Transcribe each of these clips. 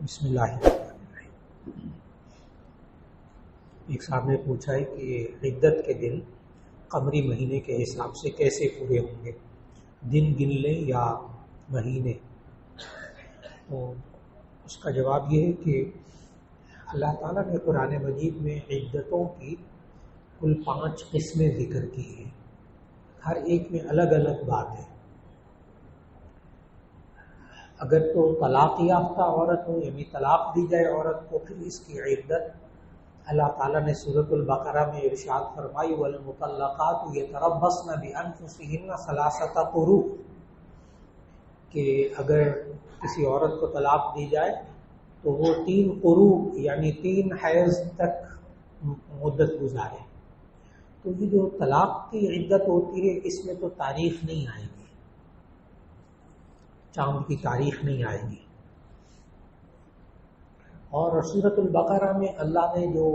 بسم اللہ الرحمن الرحیم۔ ایک صاحب نے پوچھا ہے کہ عدت کے دن قمری مہینے کے حساب سے کیسے پورے ہوں گے، دن گن لیں یا مہینے؟ تو اس کا جواب یہ ہے کہ اللہ تعالیٰ نے قرآن مجید میں عدتوں کی کل 5 قسمیں ذکر کی ہیں، ہر ایک میں الگ الگ بات ہے۔ اگر تو طلاق یافتہ عورت ہو، یعنی طلاق دی جائے عورت کو، پھر اس کی عدت اللہ تعالیٰ نے سورۃ البقرہ میں ارشاد فرمائی والمطلقات یتربصن بانفسہن ثلاثۃ قروء، کہ اگر کسی عورت کو طلاق دی جائے تو وہ 3 قروء یعنی 3 حیض تک مدت گزارے۔ تو یہ جو طلاق کی عدت ہوتی ہے اس میں تو تاریخ نہیں آئے گی، چاند کی تاریخ نہیں آئے گی۔ اور سورۃ البقرہ میں اللہ نے جو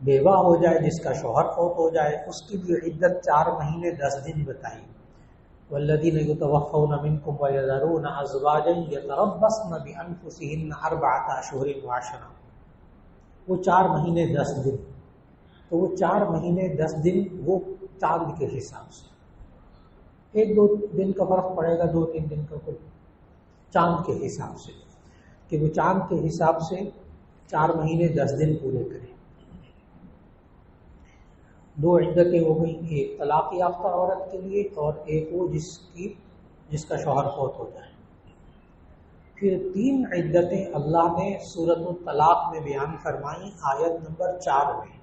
بیوہ ہو جائے، جس کا شوہر فوت ہو جائے، اس کی بھی عدت 4 مہینے 10 دن بتائی۔ والذین یتوفون منکم ویذرون ازواجا یتربصن بانفسہن 4 اشہر وعشرا، وہ 4 مہینے 10 دن۔ تو وہ 4 مہینے 10 دن وہ چاند کے حساب سے، 1-2 دن کا فرق پڑے گا، 2-3 دن کا، کوئی چاند کے حساب سے، کہ وہ چاند کے حساب سے 4 مہینے 10 دن پورے کریں۔ 2 عدتیں ہو گئیں، ایک طلاق یافتہ عورت کے لیے اور ایک وہ جس کا شوہر فوت ہو جائے۔ پھر 3 عدتیں اللہ نے سورۃ الطلاق میں بیان فرمائیں، آیت نمبر 4 میں،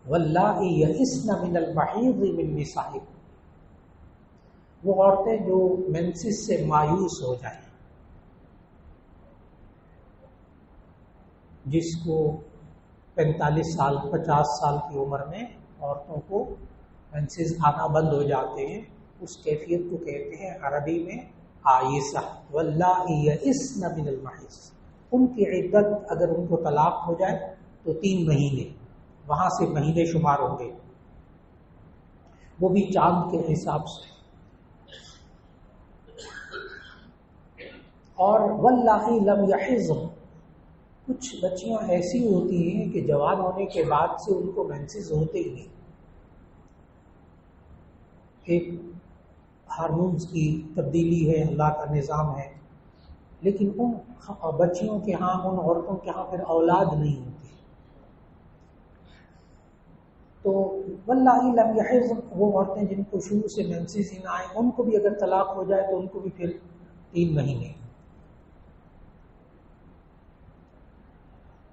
واللائی یئسن من المحیض من نسائکم، وہ عورتیں جو مینسس سے مایوس ہو جائیں، جس کو 45 سال 50 سال کی عمر میں عورتوں کو مینسس آنا بند ہو جاتے ہیں، اس کیفیت کو کہتے ہیں عربی میں عائسہ۔ واللائی یئسن من المحیض، ان کی عدت اگر ان کو طلاق ہو جائے تو 3 مہینے، وہاں سے مہینے شمار ہوں گے، وہ بھی چاند کے حساب سے۔ اور واللائی لم یحضن، کچھ بچیاں ایسی ہوتی ہیں کہ جوان ہونے کے بعد سے ان کو مینسز ہوتے ہی نہیں، ایک ہارمونز کی تبدیلی ہے، اللہ کا نظام ہے، لیکن ان بچیوں کے ہاں، ان عورتوں کے ہاں پھر اولاد نہیں ہوتی۔ تو واللائی لم یحضن، وہ عورتیں جن کو شروع سے مینسز ہی نہ آئے، ان کو بھی اگر طلاق ہو جائے تو ان کو بھی پھر 3 مہینے۔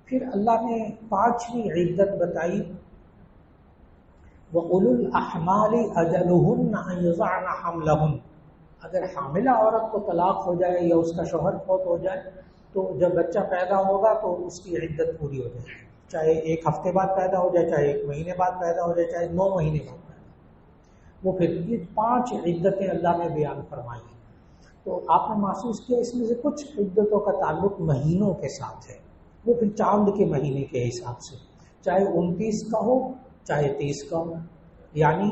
پھر اللہ نے 5ویں عدت بتائی، وَأُولُو الْأَحْمَالِ أَجَلُهُنَّ أَن يَضَعْنَ حَمْلَهُنَّ، اگر حاملہ عورت کو طلاق ہو جائے یا اس کا شوہر فوت ہو جائے تو جب بچہ پیدا ہوگا تو اس کی عدت پوری ہو جائے، چاہے 1 ہفتے بعد پیدا ہو جائے، چاہے 1 مہینے بعد پیدا ہو جائے، چاہے 9 مہینے بعد پیدا ہو، وہ پھر یہ 5 عدتیں اللہ نے بیان فرمائی ہیں۔ تو آپ نے محسوس کیا اس میں سے کچھ عدتوں کا تعلق مہینوں کے ساتھ ہے، وہ پھر چاند کے مہینے کے حساب سے، چاہے 29 کا ہو چاہے 30 کا ہو، یعنی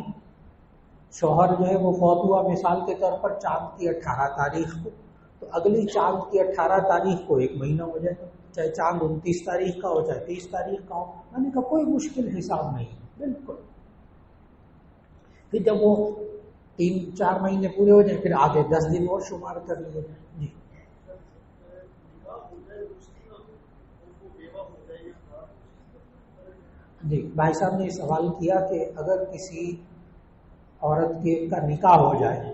شوہر جو ہے وہ فوت ہوا مثال کے طور پر چاند کی 18 تاریخ کو، تو اگلی چاند کی 18 تاریخ کو 1 مہینہ ہو جائے، چاہے چاند 29 تاریخ کا ہو چاہے 30 تاریخ کا ہو، یعنی کا کوئی مشکل حساب نہیں، بالکل۔ پھر جب وہ 3-4 مہینے پورے ہو جائیں پھر آگے 10 دن اور شمار کر لیے جائیں۔ جی جی بھائی صاحب نے سوال کیا کہ اگر کسی عورت کا نکاح ہو جائے،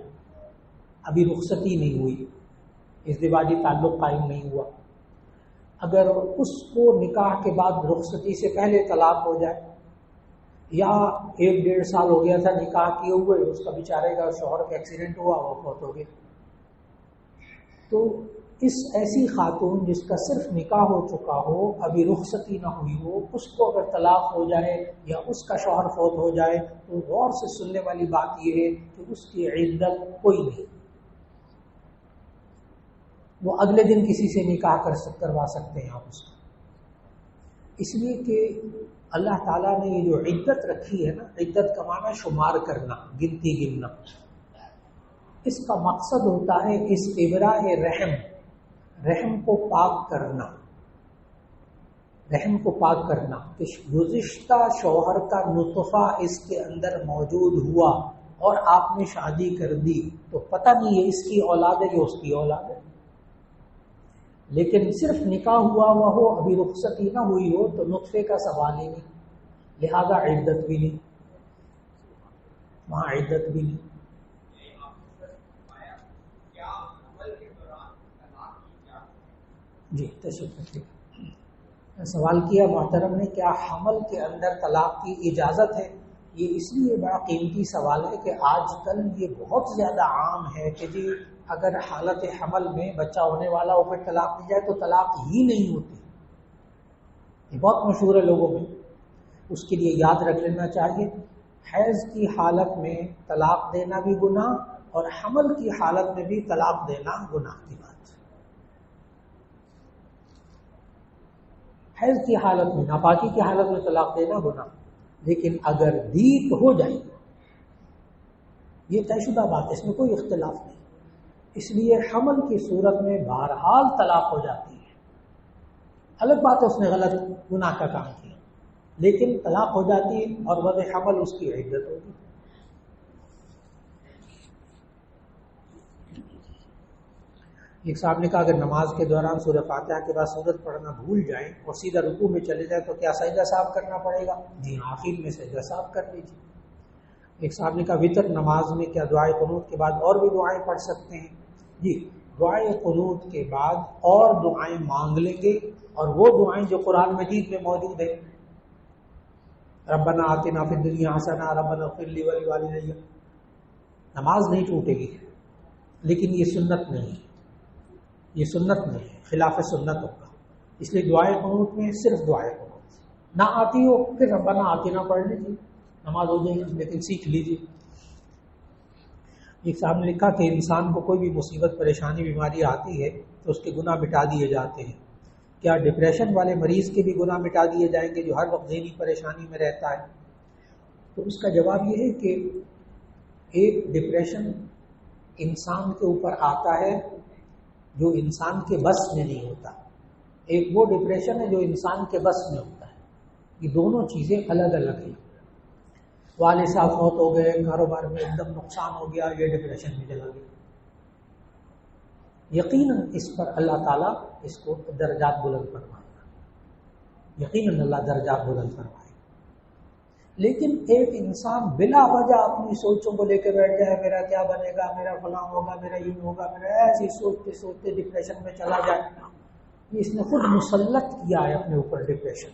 ابھی رخصتی نہیں ہوئی، ازدواجی تعلق قائم نہیں ہوا، اگر اس کو نکاح کے بعد رخصتی سے پہلے طلاق ہو جائے، یا 1-1.5 سال ہو گیا تھا نکاح کیے ہوئے، اس کا بیچارے کا شوہر کا ایکسیڈنٹ ہوا، وہ فوت ہو گیا، تو اس ایسی خاتون جس کا صرف نکاح ہو چکا ہو، ابھی رخصتی نہ ہوئی ہو، اس کو اگر طلاق ہو جائے یا اس کا شوہر فوت ہو جائے تو غور سے سننے والی بات یہ ہے کہ اس کی عدت کوئی نہیں، وہ اگلے دن کسی سے نکاح کروا سکتے ہیں آپ اس کو، اس لیے کہ اللہ تعالیٰ نے یہ جو عدت رکھی ہے نا، عدت کا معنی شمار کرنا، گنتی گننا، اس کا مقصد ہوتا ہے استبراء رحم، رحم کو پاک کرنا، رحم کو پاک کرنا کہ گزشتہ شوہر کا نطفہ اس کے اندر موجود ہوا اور آپ نے شادی کر دی تو پتہ نہیں ہے اس کی اولاد ہے یا اس کی اولاد ہے، لیکن صرف نکاح ہوا ہو، ابھی رخصتی نہ ہوئی ہو تو نطفے کا سوال ہی نہیں، لہذا عدت بھی نہیں، وہاں عدت بھی نہیں۔ جی تشریف رکھیے۔ سوال کیا محترم نے کیا حمل کے اندر طلاق کی اجازت ہے؟ یہ اس لیے بڑا قیمتی سوال ہے کہ آج کل یہ بہت زیادہ عام ہے کہ جی اگر حالت حمل میں بچہ ہونے والا ہو پھر طلاق دی جائے تو طلاق ہی نہیں ہوتی، یہ بہت مشہور ہے لوگوں میں۔ اس کے لیے یاد رکھ لینا چاہیے حیض کی حالت میں طلاق دینا بھی گناہ اور حمل کی حالت میں بھی طلاق دینا گناہ کی بات۔ حیض کی حالت میں، ناپاکی کی حالت میں طلاق دینا گناہ، لیکن اگر دی تو ہو جائے یہ طے شدہ بات ہے، اس میں کوئی اختلاف نہیں۔ اس لیے حمل کی صورت میں بہرحال طلاق ہو جاتی ہے، الگ بات ہے اس نے غلط گناہ کا کام کیا، لیکن طلاق ہو جاتی ہے اور وضع حمل اس کی عدت ہوگی۔ ایک صاحب نے کہا اگر نماز کے دوران سورہ فاتحہ کے بعد سورت پڑھنا بھول جائیں اور سیدھا رکوع میں چلے جائیں تو کیا سجدہ صاحب کرنا پڑے گا؟ جی آخر میں سجدہ صاحب کر لیجیے۔ ایک صاحب نے کہا وتر نماز میں کیا دعائے قنوت کے بعد اور بھی دعائیں پڑھ سکتے ہیں؟ جی دعائے قنوت کے بعد اور دعائیں مانگ لیں گے، اور وہ دعائیں جو قرآن مجید میں موجود ہیں، ربنا آتنا فی الدنیا حسنہ ربنا اغفر لی ولوالدی، نماز نہیں ٹوٹے گی، لیکن یہ سنت نہیں ہے، یہ سنت نہیں ہے، خلاف سنت ہوگا۔ اس لیے دعائے قنوت میں صرف دعائے قنوت، نہ آتی ہو پھر ربنا آتنا پڑھ لیجیے، نماز ہو جائے گی، لیکن سیکھ لیجیے۔ ایک صاحب نے لکھا کہ انسان کو کوئی بھی مصیبت پریشانی بیماری آتی ہے تو اس کے گناہ مٹا دیے جاتے ہیں، کیا ڈپریشن والے مریض کے بھی گناہ مٹا دیے جائیں گے جو ہر وقت ذہنی پریشانی میں رہتا ہے؟ تو اس کا جواب یہ ہے کہ ایک ڈپریشن انسان کے اوپر آتا ہے جو انسان کے بس میں نہیں ہوتا، ایک وہ ڈپریشن ہے جو انسان کے بس میں ہوتا ہے، یہ دونوں چیزیں الگ الگ ہیں۔ والد صاحب فوت ہو گئے، کاروبار میں ایک دم نقصان ہو گیا، یہ ڈپریشن میں چلا گیا، یقیناً اس پر اللہ تعالیٰ اس کو درجات بلند فرمائے گا، یقیناً اللہ درجات بلند فرمائے گا۔ لیکن ایک انسان بلا وجہ اپنی سوچوں کو لے کے بیٹھ جائے، میرا کیا بنے گا، میرا فلاں ہوگا، میرا یوں ہوگا، میرا ایسی سوچتے سوچتے ڈپریشن میں چلا جائے، یہ اس نے خود مسلط کیا ہے اپنے اوپر ڈپریشن۔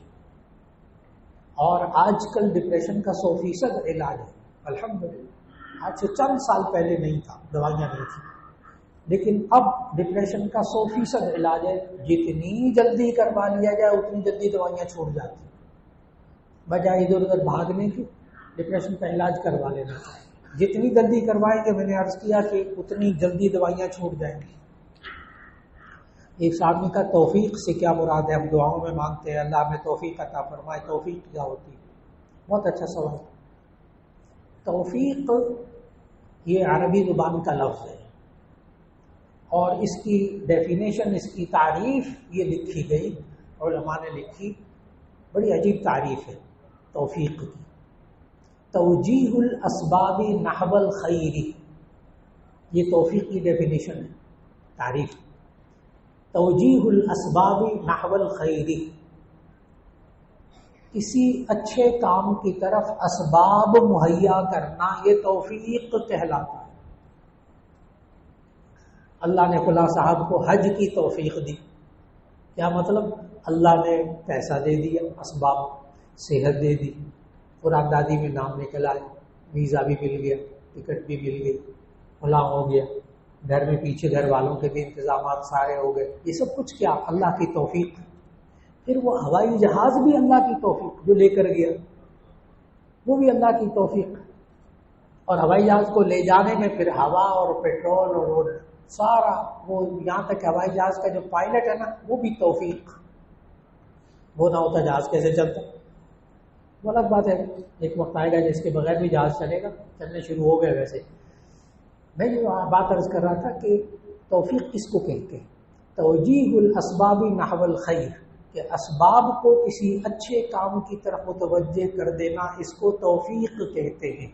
اور آج کل ڈپریشن کا 100% علاج ہے، الحمدللہ۔ آج سے چند سال پہلے نہیں تھا، دوائیاں نہیں تھیں، لیکن اب ڈپریشن کا 100% علاج ہے۔ جتنی جلدی کروا لیا جائے اتنی جلدی دوائیاں چھوٹ جاتی ہیں، بجائے ادھر ادھر بھاگنے کی ڈپریشن کا علاج کروا لینا چاہیے۔ جتنی جلدی کروائیں گے، میں نے عرض کیا کہ اتنی جلدی دوائیاں چھوٹ جائیں گی۔ ایک صاحب نے کہا توفیق سے کیا مراد ہے؟ ہم دعاؤں میں مانگتے ہیں اللہ ہمیں توفیق عطا فرمائے، توفیق کیا ہوتی ہے؟ بہت اچھا سوال۔ توفیق یہ عربی زبان کا لفظ ہے، اور اس کی ڈیفینیشن، اس کی تعریف یہ لکھی گئی، علماء نے لکھی، بڑی عجیب تعریف ہے توفیق کی۔ توجیہ الاسباب نحو الخیر، یہ توفیق کی ڈیفینیشن ہے، تعریف۔ توجیہ الاسباب نحو الخیر، کسی اچھے کام کی طرف اسباب مہیا کرنا، یہ توفیق کہلاتا ہے۔ اللہ نے فلاں صاحب کو حج کی توفیق دی، کیا مطلب؟ اللہ نے پیسہ دے دیا، اسباب، صحت دے دی، قرآن دادی میں نام نکل آئے، ویزا بھی مل گیا، ٹکٹ بھی مل گئی، فلاں ہو گیا، گھر میں پیچھے گھر والوں کے بھی انتظامات سارے ہو گئے، یہ سب کچھ کیا؟ اللہ کی توفیق۔ پھر وہ ہوائی جہاز بھی اللہ کی توفیق جو لے کر گیا، وہ بھی اللہ کی توفیق، اور ہوائی جہاز کو لے جانے میں پھر ہوا اور پیٹرول اور سارا وہ یہاں تک ہوائی جہاز کا جو پائلٹ ہے نا وہ بھی توفیق، وہ نہ ہوتا جہاز کیسے چلتا؟ وہ الگ بات ہے، ایک وقت آئے گا جس کے بغیر بھی جہاز چلے گا، چلنے شروع ہو گئے۔ ویسے میں جو بات عرض کر رہا تھا کہ توفیق کس کو کہتے ہیں؟ توجیہ الاسباب نحو الخیر، کہ اسباب کو کسی اچھے کام کی طرف متوجہ کر دینا، اس کو توفیق کہتے ہیں۔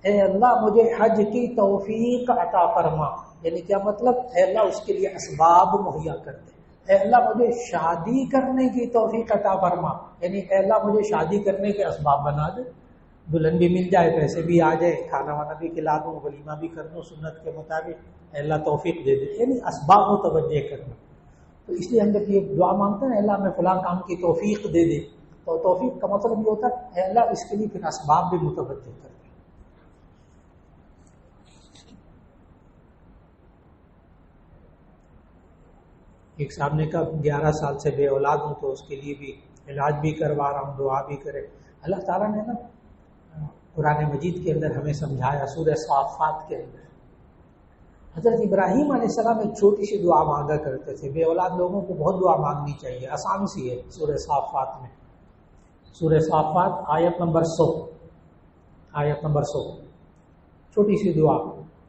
اے اللہ مجھے حج کی توفیق عطا فرما، یعنی کیا مطلب؟ اے اللہ اس کے لیے اسباب مہیا کر دے۔ اے اللہ مجھے شادی کرنے کی توفیق عطا فرما، یعنی اے اللہ مجھے شادی کرنے کے اسباب بنا دے، دلہن بھی مل جائے، پیسے بھی آ جائے، کھانا وانا بھی کھلا دوں، ولیمہ بھی کر دوں سنت کے مطابق، اے اللہ توفیق دے دے، یعنی اسباب متوجہ کرنا۔ تو اس لیے ہم جب یہ دعا مانگتے ہیں اللہ میں فلاں کام کی توفیق دے دے، تو توفیق کا مطلب یہ ہوتا ہے اے اللہ اس کے لیے پھر اسباب بھی متوجہ کر دے۔ ایک صاحب نے کہا 11 سال سے بے اولاد ہوں، تو اس کے لیے بھی علاج بھی کروا رہا ہوں، دعا بھی کرے۔ اللہ تعالیٰ نے نا قرآن مجید کے اندر ہمیں سمجھایا، سورہ صافات کے اندر حضرت ابراہیم علیہ السلام ایک چھوٹی سی دعا مانگا کرتے تھے۔ بے اولاد لوگوں کو بہت دعا مانگنی چاہیے، آسان سی ہے۔ سورہ صافات میں، سورہ صافات آیت نمبر 100، آیت نمبر 100، چھوٹی سی دعا،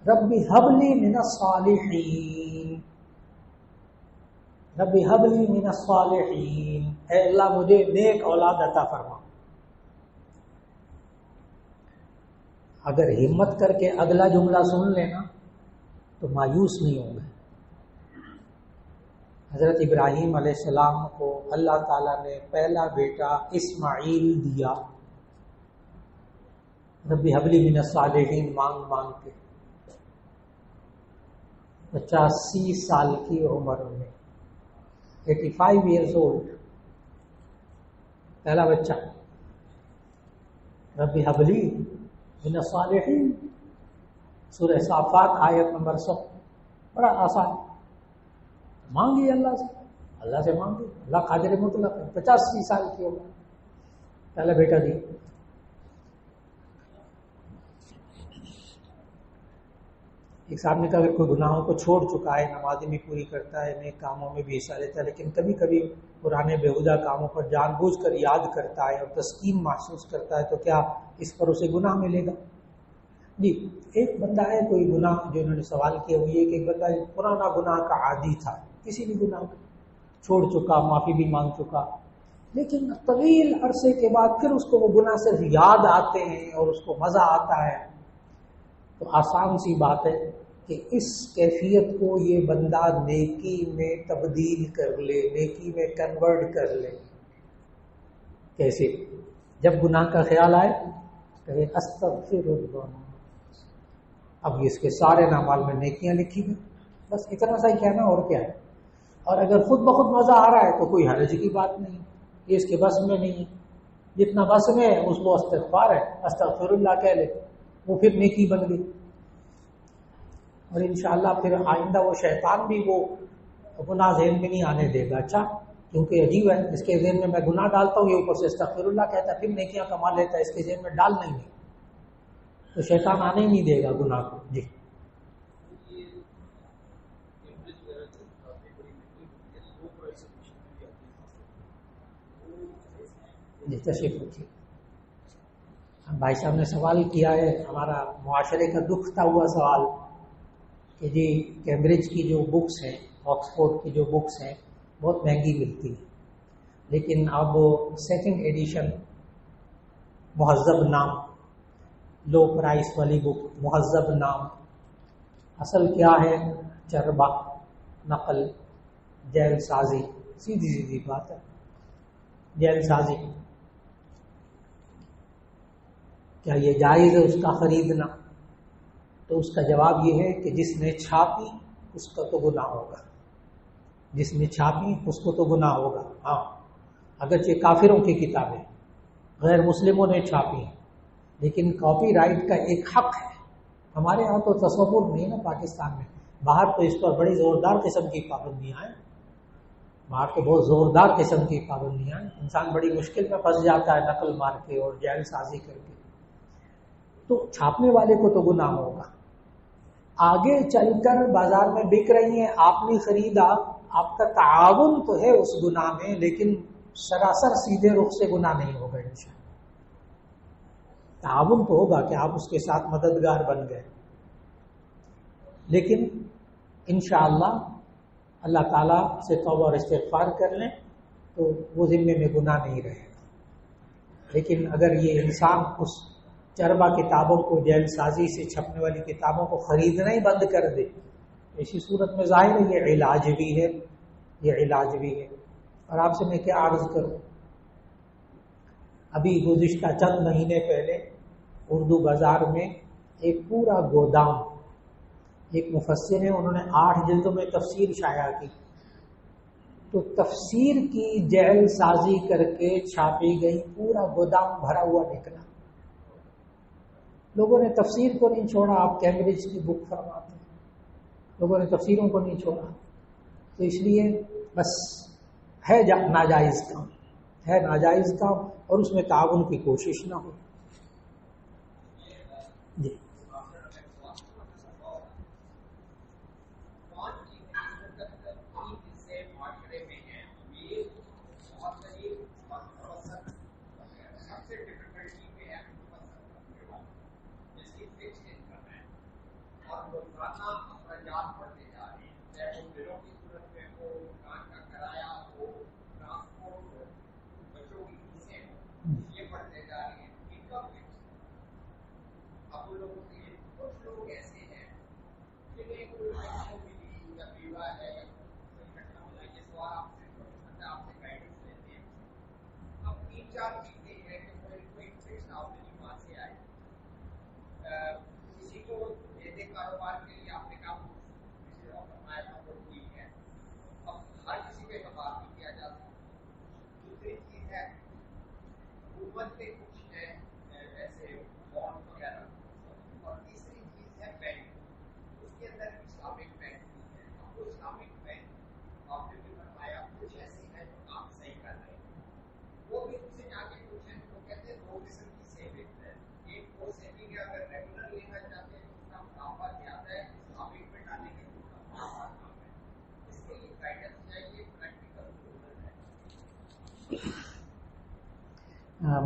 رب ہب لی من الصالحین، رب ہب لی من الصالحین، اے اللہ مجھے نیک اولاد عطا فرما۔ اگر ہمت کر کے اگلا جملہ سن لینا تو مایوس نہیں ہوں گے۔ حضرت ابراہیم علیہ السلام کو اللہ تعالیٰ نے پہلا بیٹا اسماعیل دیا، رب حب لی من الصالحین مانگ مانگ کے 85 سال کی عمر میں، 85 ایئرز اولڈ، پہلا بچہ، رب حب لی من الصالحین، سورہ صافات آیت نمبر 100، بڑا آسان، مانگی اللہ سے مانگی، اللہ قادر مطلق ہے، 85 سال کی عمر، پہلا بیٹا دی۔ ایک صاحب نے کہا اگر کوئی گناہوں کو چھوڑ چکا ہے، نمازیں بھی پوری کرتا ہے، نیک کاموں میں بھی حصہ لیتا ہے، لیکن کبھی کبھی پرانے بےہودہ کاموں پر جان بوجھ کر یاد کرتا ہے اور تسکین محسوس کرتا ہے، تو کیا اس پر اسے گناہ ملے گا؟ جی، ایک بندہ ہے، کوئی گناہ جو انہوں نے سوال کیا وہ یہ کہ ایک بندہ پرانا گناہ کا عادی تھا، کسی بھی گناہ کو چھوڑ چکا، معافی بھی مانگ چکا، لیکن طویل عرصے کے بعد پھر اس کو وہ گناہ صرف یاد آتے ہیں اور اس کو مزہ آتا ہے، تو آسان سی بات ہے کہ اس کیفیت کو یہ بندہ نیکی میں تبدیل کر لے، نیکی میں کنورٹ کر لے۔ کیسے؟ جب گناہ کا خیال آئے کہے استغفر اللہ، اب اس کے سارے اعمال میں نیکیاں لکھی گئی، بس اتنا سا ہی کہنا، اور کیا ہے؟ اور اگر خود بخود مزہ آ رہا ہے تو کوئی حرج کی بات نہیں، یہ اس کے بس میں نہیں ہے، جتنا بس میں ہے اس وہ استغفار ہے، استغفر اللہ کہہ لے، وہ پھر نیکی بن گئی۔ اور انشاءاللہ پھر آئندہ وہ شیطان بھی وہ گناہ ذہن میں نہیں آنے دے گا۔ اچھا، کیونکہ عجیب ہے، اس کے ذہن میں گناہ ڈالتا ہوں، یہ اوپر سے استغفر اللہ کہتا ہے، پھر نیکیاں کما لیتا ہے، اس کے ذہن میں ڈال نہیں ہے، تو شیطان آنے ہی نہیں دے گا گناہ کو۔ جی تشریف رکھیے۔ بھائی صاحب نے سوال کیا ہے، ہمارا معاشرے کا دکھتا ہوا سوال کہ جی کیمبرج کی جو بکس ہیں، آکسفورڈ کی جو بکس ہیں بہت مہنگی ملتی ہیں، لیکن اب سیکنڈ ایڈیشن مہذب نام، لو پرائس والی بک، مہذب نام، اصل کیا ہے؟ چربہ، نقل، جیل سازی، سیدھی سیدھی بات ہے، جیل سازی۔ کیا یہ جائز ہے اس کا خریدنا؟ تو اس کا جواب یہ ہے کہ جس نے چھاپی اس کا تو گناہ ہوگا، جس نے چھاپی اس کو تو گناہ ہوگا۔ ہاں، اگرچہ کافروں کی کتابیں غیر مسلموں نے چھاپی، لیکن کاپی رائٹ کا ایک حق ہے۔ ہمارے ہاں تو تصور نہیں ہے نا پاکستان میں، باہر تو اس پر بڑی زوردار قسم کی پابندیاں ہیں، باہر تو بہت زوردار قسم کی پابندیاں ہیں، انسان بڑی مشکل میں پھنس جاتا ہے نقل مار کے اور جعل سازی کر کے۔ تو چھاپنے والے کو تو گناہ ہوگا، آگے چل کر بازار میں بک رہی ہیں، آپ نے خریدا، آپ کا تعاون تو ہے اس گناہ میں، لیکن سراسر سیدھے رخ سے گناہ نہیں ہوگا انشاءاللہ۔ تعاون تو ہوگا کہ آپ اس کے ساتھ مددگار بن گئے، لیکن انشاءاللہ اللہ تعالیٰ سے توبہ اور استغفار کر لیں تو وہ ذمے میں گناہ نہیں رہے گا. لیکن اگر یہ انسان اس چربا کتابوں کو، جیل سازی سے چھپنے والی کتابوں کو خریدنا ہی بند کر دے، اسی صورت میں ظاہر ہے یہ علاج بھی ہے، یہ علاج بھی ہے. اور آپ سے میں کیا عرض کروں، ابھی گزشتہ چند مہینے پہلے اردو بازار میں ایک پورا گودام، ایک مفسر ہے، انہوں نے 8 جلدوں میں تفسیر شائع کی، تو تفسیر کی جعل سازی کر کے چھاپی گئی، پورا گودام بھرا ہوا نکلا. لوگوں نے تفسیر کو نہیں چھوڑا، آپ کیمبرج کی بک فرماتے ہیں، لوگوں نے تفسیروں کو نہیں چھوڑا. تو اس لیے بس ہے ناجائز کام، ہے ناجائز کام، اور اس میں تعاون کی کوشش نہ ہو. جی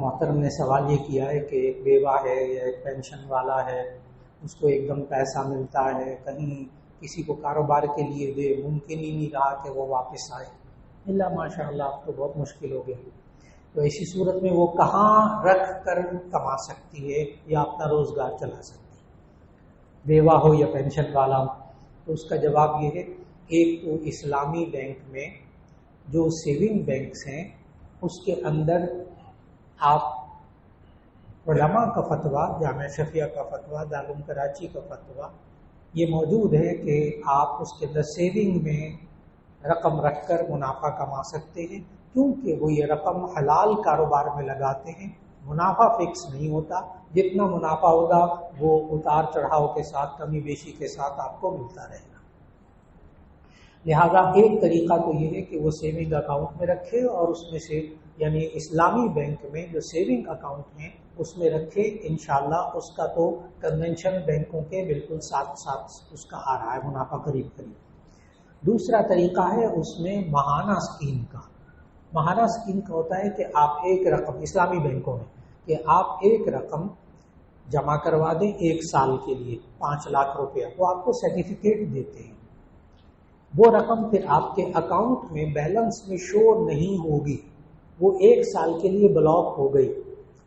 محترم نے سوال یہ کیا ہے کہ ایک بیوہ ہے یا ایک پینشن والا ہے، اس کو ایک دم پیسہ ملتا ہے، کہیں کسی کو کاروبار کے لیے دے، ممکن ہی نہیں رہا کہ وہ واپس آئے، اللہ ماشاء اللہ اب تو بہت مشکل ہو گیا. تو ایسی صورت میں وہ کہاں رکھ کر کما سکتی ہے یا اپنا روزگار چلا سکتی ہے، بیوہ ہو یا پینشن والا ہو؟ تو اس کا جواب یہ ہے، ایک تو اسلامی بینک میں جو سیونگ بینکس ہیں اس کے اندر آپ علماء کا فتویٰ، جامعہ شفیہ کا فتویٰ، دارالعلوم کراچی کا فتویٰ یہ موجود ہے کہ آپ اس کے اندر سیونگ میں رقم رکھ کر منافع کما سکتے ہیں، کیونکہ وہ یہ رقم حلال کاروبار میں لگاتے ہیں. منافع فکس نہیں ہوتا، جتنا منافع ہوگا وہ اتار چڑھاؤ کے ساتھ، کمی بیشی کے ساتھ آپ کو ملتا رہے گا. لہذا ایک طریقہ تو یہ ہے کہ وہ سیونگ اکاؤنٹ میں رکھے اور اس میں سے یعنی اسلامی بینک میں جو سیونگ اکاؤنٹ ہیں اس میں رکھے، انشاءاللہ اس کا تو کنونشنل بینکوں کے بالکل ساتھ ساتھ اس کا آ رہا ہے منافع قریب قریب. دوسرا طریقہ ہے اس میں ماہانہ اسکیم کا. ماہانہ اسکیم کا ہوتا ہے کہ آپ ایک رقم اسلامی بینکوں میں کہ آپ ایک رقم جمع کروا دیں 1 سال کے لیے 5 لاکھ روپیہ، وہ آپ کو سرٹیفکیٹ دیتے ہیں. وہ رقم پھر آپ کے اکاؤنٹ میں بیلنس میں شو نہیں ہوگی، وہ 1 سال کے لیے بلاک ہو گئی.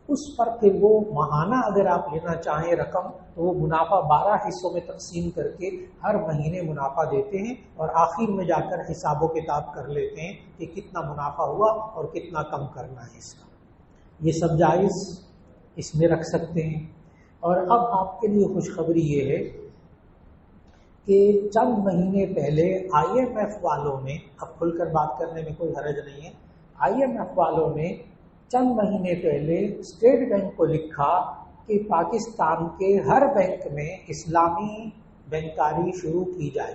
اس پر پھر وہ ماہانہ اگر آپ لینا چاہیں رقم تو وہ منافع 12 حصوں میں تقسیم کر کے ہر مہینے منافع دیتے ہیں اور آخر میں جا کر حساب و کتاب کر لیتے ہیں کہ کتنا منافع ہوا اور کتنا کم کرنا ہے اس کا. یہ سب جائز اس میں رکھ سکتے ہیں. اور اب آپ کے لیے خوشخبری یہ ہے کہ چند مہینے پہلے IMF والوں نے، اب کھل کر بات کرنے میں کوئی حرج نہیں ہے، IMF والوں نے چند مہینے پہلے اسٹیٹ بینک کو لکھا کہ پاکستان کے ہر بینک میں اسلامی بینکاری شروع کی جائے.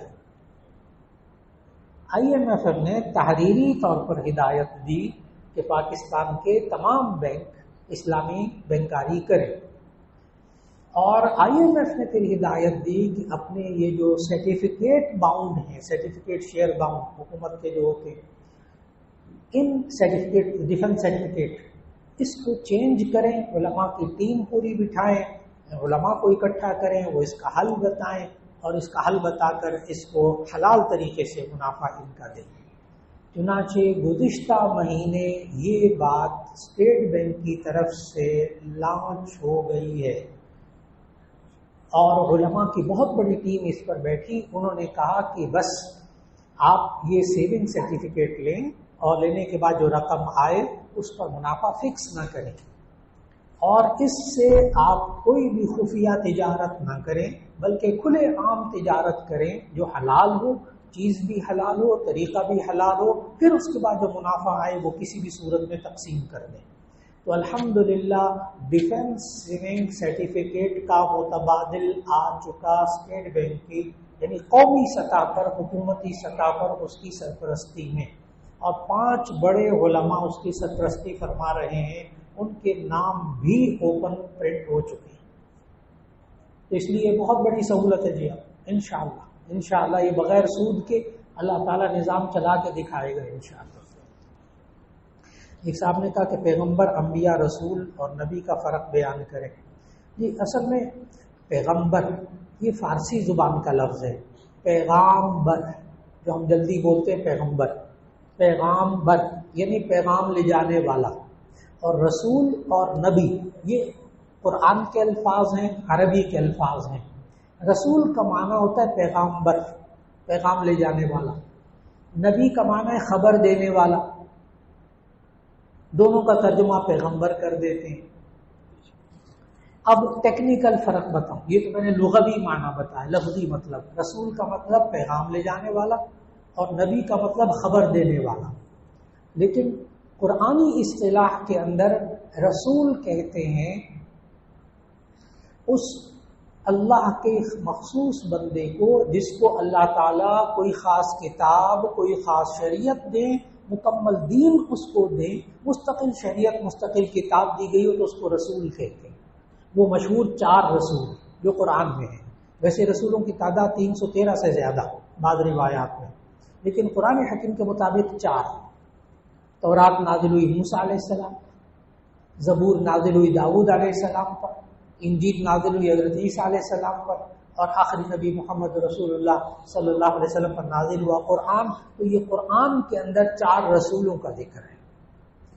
IMF نے تحریری طور پر ہدایت دی کہ پاکستان کے تمام بینک اسلامی بینکاری کریں، اور IMF نے پھر ہدایت دی کہ اپنے یہ جو سرٹیفکیٹ باؤنڈ ہیں، سرٹیفکیٹ شیئر باؤنڈ حکومت کے جو ہوتے ہیں، ان سرٹیفکیٹ ڈیفنس سرٹیفکیٹ اس کو چینج کریں، علماء کی ٹیم پوری بٹھائیں، علماء کو اکٹھا کریں، وہ اس کا حل بتائیں اور اس کا حل بتا کر اس کو حلال طریقے سے منافع ان کا دیں۔ چنانچہ گزشتہ مہینے یہ بات اسٹیٹ بینک کی طرف سے لانچ ہو گئی ہے اور علماء کی بہت بڑی ٹیم اس پر بیٹھی۔ انہوں نے کہا کہ بس آپ یہ سیونگ سرٹیفکیٹ لیں اور لینے کے بعد جو رقم آئے اس پر منافع فکس نہ کریں، اور اس سے آپ کوئی بھی خفیہ تجارت نہ کریں بلکہ کھلے عام تجارت کریں جو حلال ہو، چیز بھی حلال ہو، طریقہ بھی حلال ہو، پھر اس کے بعد جو منافع آئے وہ کسی بھی صورت میں تقسیم کر دیں۔ تو الحمدللہ ڈیفنس سیونگ سرٹیفکیٹ کا متبادل آ چکا اسٹیٹ بینک کی، یعنی قومی سطح پر، حکومتی سطح پر اس کی سرپرستی میں، اور 5 بڑے علماء اس کی سرپرستی فرما رہے ہیں، ان کے نام بھی اوپن پرنٹ ہو چکے ہیں۔ تو اس لیے بہت بڑی سہولت ہے جی، انشاءاللہ یہ بغیر سود کے اللہ تعالیٰ نظام چلا کے دکھائے گا انشاءاللہ۔ ایک صاحب نے کہا کہ پیغمبر، انبیاء، رسول اور نبی کا فرق بیان کریں۔ جی اصل میں پیغمبر یہ فارسی زبان کا لفظ ہے، پیغامبر جو ہم جلدی بولتے ہیں پیغمبر، پیغامبر یعنی پیغام لے جانے والا، اور رسول اور نبی یہ قرآن کے الفاظ ہیں، عربی کے الفاظ ہیں۔ رسول کا معنی ہوتا ہے پیغامبر، پیغام لے جانے والا، نبی کا معنی ہے خبر دینے والا، دونوں کا ترجمہ پیغمبر کر دیتے ہیں۔ اب ٹیکنیکل فرق بتاؤں، یہ تو میں نے لغوی معنی بتایا، لفظی مطلب، رسول کا مطلب پیغام لے جانے والا اور نبی کا مطلب خبر دینے والا، لیکن قرآنی اصطلاح کے اندر رسول کہتے ہیں اس اللہ کے مخصوص بندے کو جس کو اللہ تعالیٰ کوئی خاص کتاب، کوئی خاص شریعت دے، مکمل دین اس کو دے، مستقل شریعت، مستقل کتاب دی گئی ہو تو اس کو رسول کہتے ہیں۔ وہ مشہور 4 رسول جو قرآن میں ہیں، ویسے رسولوں کی تعداد 313 سے زیادہ بعض روایات میں، لیکن قرآن حکیم کے مطابق 4۔ تورات نازل ہوئی موسیٰ علیہ السلام، زبور نازل ہوئی داؤد علیہ السلام پر، انجیل نازل ہوئی حضرت عیسیٰ علیہ السلام پر، اور آخری نبی محمد رسول اللہ صلی اللہ علیہ وسلم پر نازل ہوا قرآن۔ تو یہ قرآن کے اندر 4 رسولوں کا ذکر ہے۔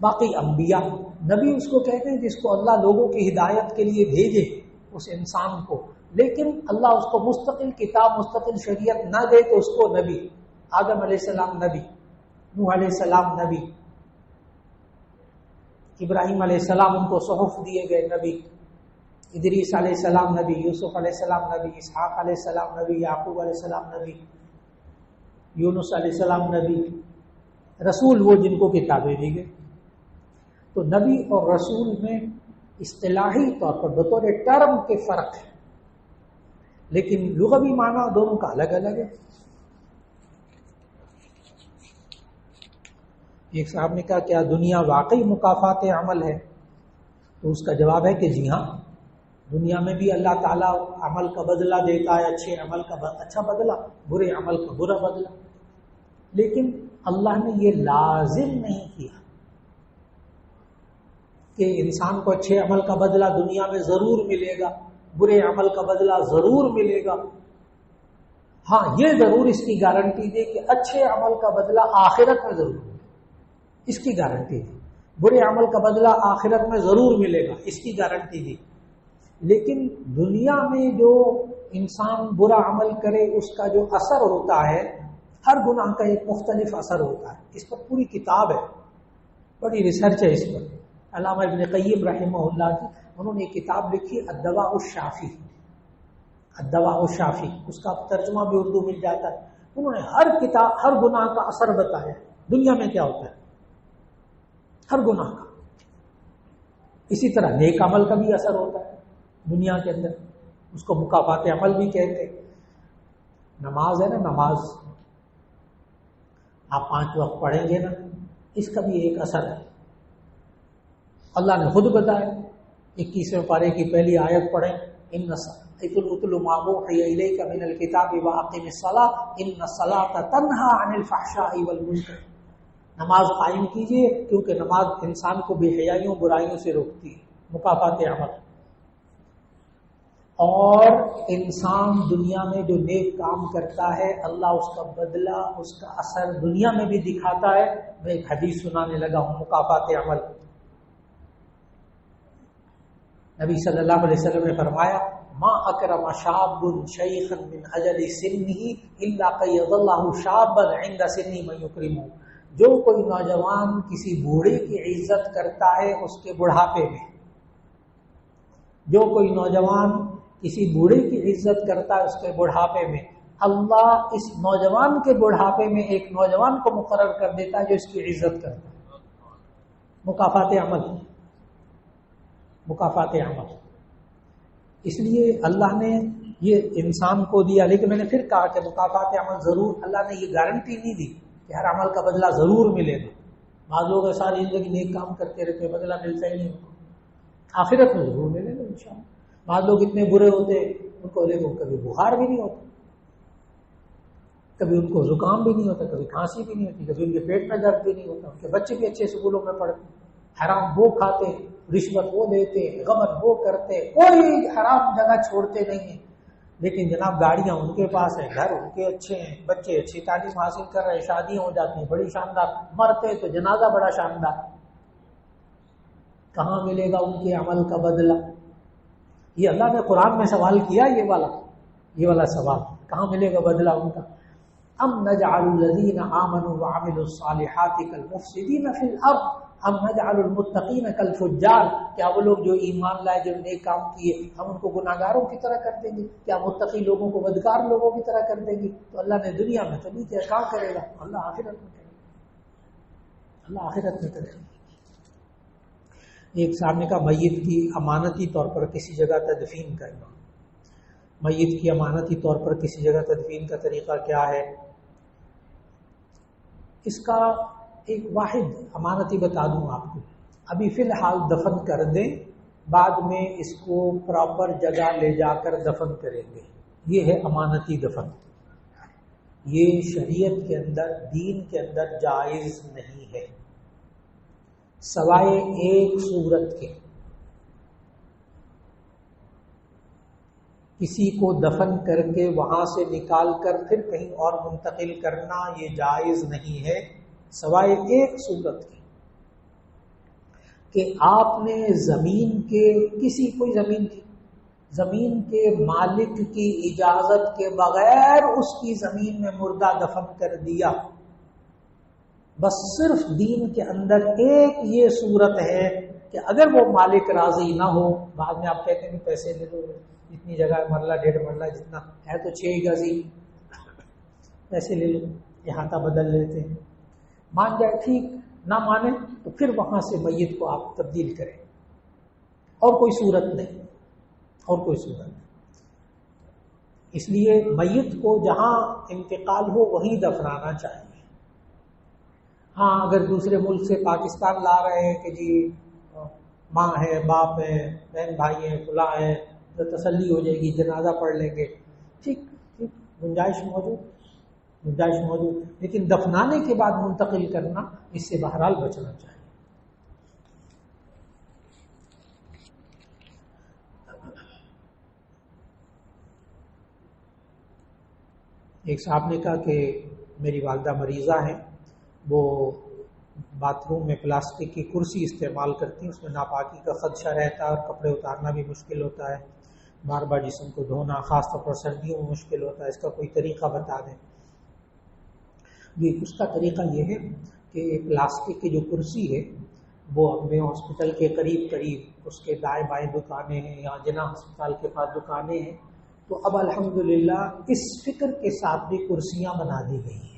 باقی انبیاء، نبی اس کو کہتے ہیں جس کو اللہ لوگوں کی ہدایت کے لیے بھیجے، اس انسان کو، لیکن اللہ اس کو مستقل کتاب، مستقل شریعت نہ دے تو اس کو نبی۔ آدم علیہ السلام نبی، نوح علیہ السلام نبی، ابراہیم علیہ السلام ان کو صحف دیے گئے نبی، ادریس علیہ السلام نبی، یوسف علیہ السلام نبی، اسحاق علیہ السلام نبی، یعقوب علیہ السلام نبی، یونس علیہ السلام نبی۔ رسول وہ جن کو کتابیں دی گئی۔ تو نبی اور رسول میں اصطلاحی طور پر بطور ٹرم کے فرق ہے، لیکن لغوی معنی دونوں کا الگ الگ ہے۔ ایک صاحب نے کہا کیا دنیا واقعی مکافات عمل ہے؟ تو اس کا جواب ہے کہ جی ہاں، دنیا میں بھی اللہ تعالیٰ عمل کا بدلہ دیتا ہے، اچھے عمل کا اچھا بدلہ، برے عمل کا برا بدلہ، لیکن اللہ نے یہ لازم نہیں کیا کہ انسان کو اچھے عمل کا بدلہ دنیا میں ضرور ملے گا، برے عمل کا بدلہ ضرور ملے گا۔ ہاں یہ ضرور اس کی گارنٹی دے کہ اچھے عمل کا بدلہ آخرت میں ضرور ملے گا، اس کی گارنٹی دی۔ برے عمل کا بدلہ آخرت میں ضرور ملے گا، اس کی گارنٹی دی۔ لیکن دنیا میں جو انسان برا عمل کرے اس کا جو اثر ہوتا ہے، ہر گناہ کا ایک مختلف اثر ہوتا ہے۔ اس پر پوری کتاب ہے، بڑی ریسرچ ہے اس پر۔ علامہ ابن قیم رحمہ اللہ کی انہوں نے کتاب لکھی الدواء الشافی، الدواء الشافی، اس کا ترجمہ بھی اردو مل جاتا ہے۔ انہوں نے ہر گناہ کا اثر بتایا، دنیا میں کیا ہوتا ہے ہر گناہ کا۔ اسی طرح نیک عمل کا بھی اثر ہوتا ہے دنیا کے اندر، اس کو مکافات عمل بھی کہتے ہیں۔ نماز ہے نا، نماز آپ 5 وقت پڑھیں گے نا، اس کا بھی ایک اثر ہے۔ اللہ نے خود بتایا، 21ویں پارے کی پہلی آیت پڑھیں، اتل ما اوحی الیک من الکتاب واقم الصلاۃ ان الصلاۃ تنہی عن الفحشاء والمنکر۔ نماز قائم کیجئے کیونکہ نماز انسان کو بے حیائیوں برائیوں سے روکتی ہے، مکافات عمل۔ اور انسان دنیا میں جو نیک کام کرتا ہے اللہ اس کا بدلہ، اس کا اثر دنیا میں بھی دکھاتا ہے۔ میں ایک حدیث سنانے لگا ہوں، مکافات عمل۔ نبی صلی اللہ علیہ وسلم نے فرمایا ما اکرم شاب شیخا من اجل سنہ الا قید اللہ شابا عند سنہ من یکرمہ۔ جو کوئی نوجوان کسی بوڑھے کی عزت کرتا ہے اس کے بڑھاپے میں، جو کوئی نوجوان کسی بوڑھے کی عزت کرتا ہے اس کے بڑھاپے میں، اللہ اس نوجوان کے بڑھاپے میں ایک نوجوان کو مقرر کر دیتا ہے جو اس کی عزت کرتا ہے۔ مکافات عمل، مکافات عمل۔ اس لیے اللہ نے یہ انسان کو دیا، لیکن میں نے پھر کہا کہ مکافات عمل ضرور، اللہ نے یہ گارنٹی نہیں دی کہ ہر عمل کا بدلہ ضرور ملے گا۔ بعض لوگ ساری زندگی نیک کام کرتے رہتے، بدلہ ملتا ہی نہیں، آخرت میں ضرور ملے گا انشاءاللہ۔ بعض لوگ اتنے برے ہوتے ان کو دیکھو کبھی بخار بھی نہیں ہوتا، کبھی ان کو زکام بھی نہیں ہوتا، کبھی کھانسی بھی نہیں ہوتی، کبھی ان کے پیٹ میں درد بھی نہیں ہوتا، ان کے بچے بھی اچھے اسکولوں میں پڑھتے، حرام وہ کھاتے، رشوت وہ دیتے، غبن وہ کرتے، کوئی حرام جگہ چھوڑتے نہیں ہیں، لیکن جناب گاڑیاں ان کے پاس ہیں، گھر ان کے اچھے ہیں، بچے اچھی تعلیم حاصل کر رہے ہیں، شادیاں ہو جاتی ہیں بڑی شاندار، مرتے تو جنازہ بڑا شاندار۔ کہاں ملے گا ان کے عمل کا بدلہ؟ یہ اللہ نے قرآن میں سوال کیا، یہ والا سوال کہاں ملے گا بدلہ ان کا؟ ام نجعل الذین آمنوا وعملوا الصالحات کالمفسدین فی الارض ام نجعل المتقین کالفجار۔ کیا وہ لوگ جو ایمان لائے، جو نیک کام کیے، ہم ان کو گناہگاروں کی طرح کر دیں گے؟ کیا متقی لوگوں کو بدکار لوگوں کی طرح کر دیں گے؟ تو اللہ نے دنیا میں تو نہیں کیا، کہاں کرے گا؟ اللہ آخرت میں کرے گا، اللہ آخرت میں کرے گا۔ ایک صاحب نے کہا میت کی امانتی طور پر کسی جگہ تدفین کرنا، میت کی امانتی طور پر کسی جگہ تدفین کا طریقہ کیا ہے؟ اس کا ایک واحد امانتی بتا دوں آپ کو، ابھی فی الحال دفن کر دیں، بعد میں اس کو پراپر جگہ لے جا کر دفن کریں گے، یہ ہے امانتی دفن۔ یہ شریعت کے اندر، دین کے اندر جائز نہیں ہے، سوائے ایک صورت کے۔ کسی کو دفن کر کے وہاں سے نکال کر پھر کہیں اور منتقل کرنا یہ جائز نہیں ہے، سوائے ایک صورت کی کہ آپ نے زمین کے کوئی زمین کے مالک کی اجازت کے بغیر اس کی زمین میں مردہ دفن کر دیا۔ بس صرف دین کے اندر ایک یہ صورت ہے کہ اگر وہ مالک راضی نہ ہو، بعد میں آپ کہتے ہیں کہ پیسے لے لو، جتنی جگہ ہے، مرلہ 1.5 مرلہ جتنا ہے تو 6 گز ہی، پیسے لے لو، احاطہ بدل لیتے ہیں، مان جائے ٹھیک، نہ مانے تو پھر وہاں سے میت کو آپ تبدیل کریں، اور کوئی صورت نہیں، اور کوئی صورت نہیں۔ اس لیے میت کو جہاں انتقال ہو وہیں دفنانا چاہیے۔ ہاں اگر دوسرے ملک سے پاکستان لا رہے ہیں کہ جی ماں ہے، باپ ہے، بہن بھائی ہیں، فلاں ہیں، تو تسلی ہو جائے گی، جنازہ پڑھ لیں گے، ٹھیک، گنجائش موجود، لیکن دفنانے کے بعد منتقل کرنا، اس سے بہرحال بچنا چاہیے۔ ایک صاحب نے کہا کہ میری والدہ مریضہ ہیں، وہ باتھ روم میں پلاسٹک کی کرسی استعمال کرتی ہیں، اس میں ناپاکی کا خدشہ رہتا ہے اور کپڑے اتارنا بھی مشکل ہوتا ہے، بار بار جسم کو دھونا، خاص طور پر سردیوں میں مشکل ہوتا ہے، اس کا کوئی طریقہ بتا دیں۔ اس کا طریقہ یہ ہے کہ پلاسٹک کی جو کرسی ہے وہ اپنے ہاسپٹل کے قریب اس کے دائیں بائیں دکانیں ہیں، یا جنا ہسپتال کے پاس دکانیں ہیں، تو اب الحمدللہ اس فکر کے ساتھ بھی کرسیاں بنا دی گئی ہیں۔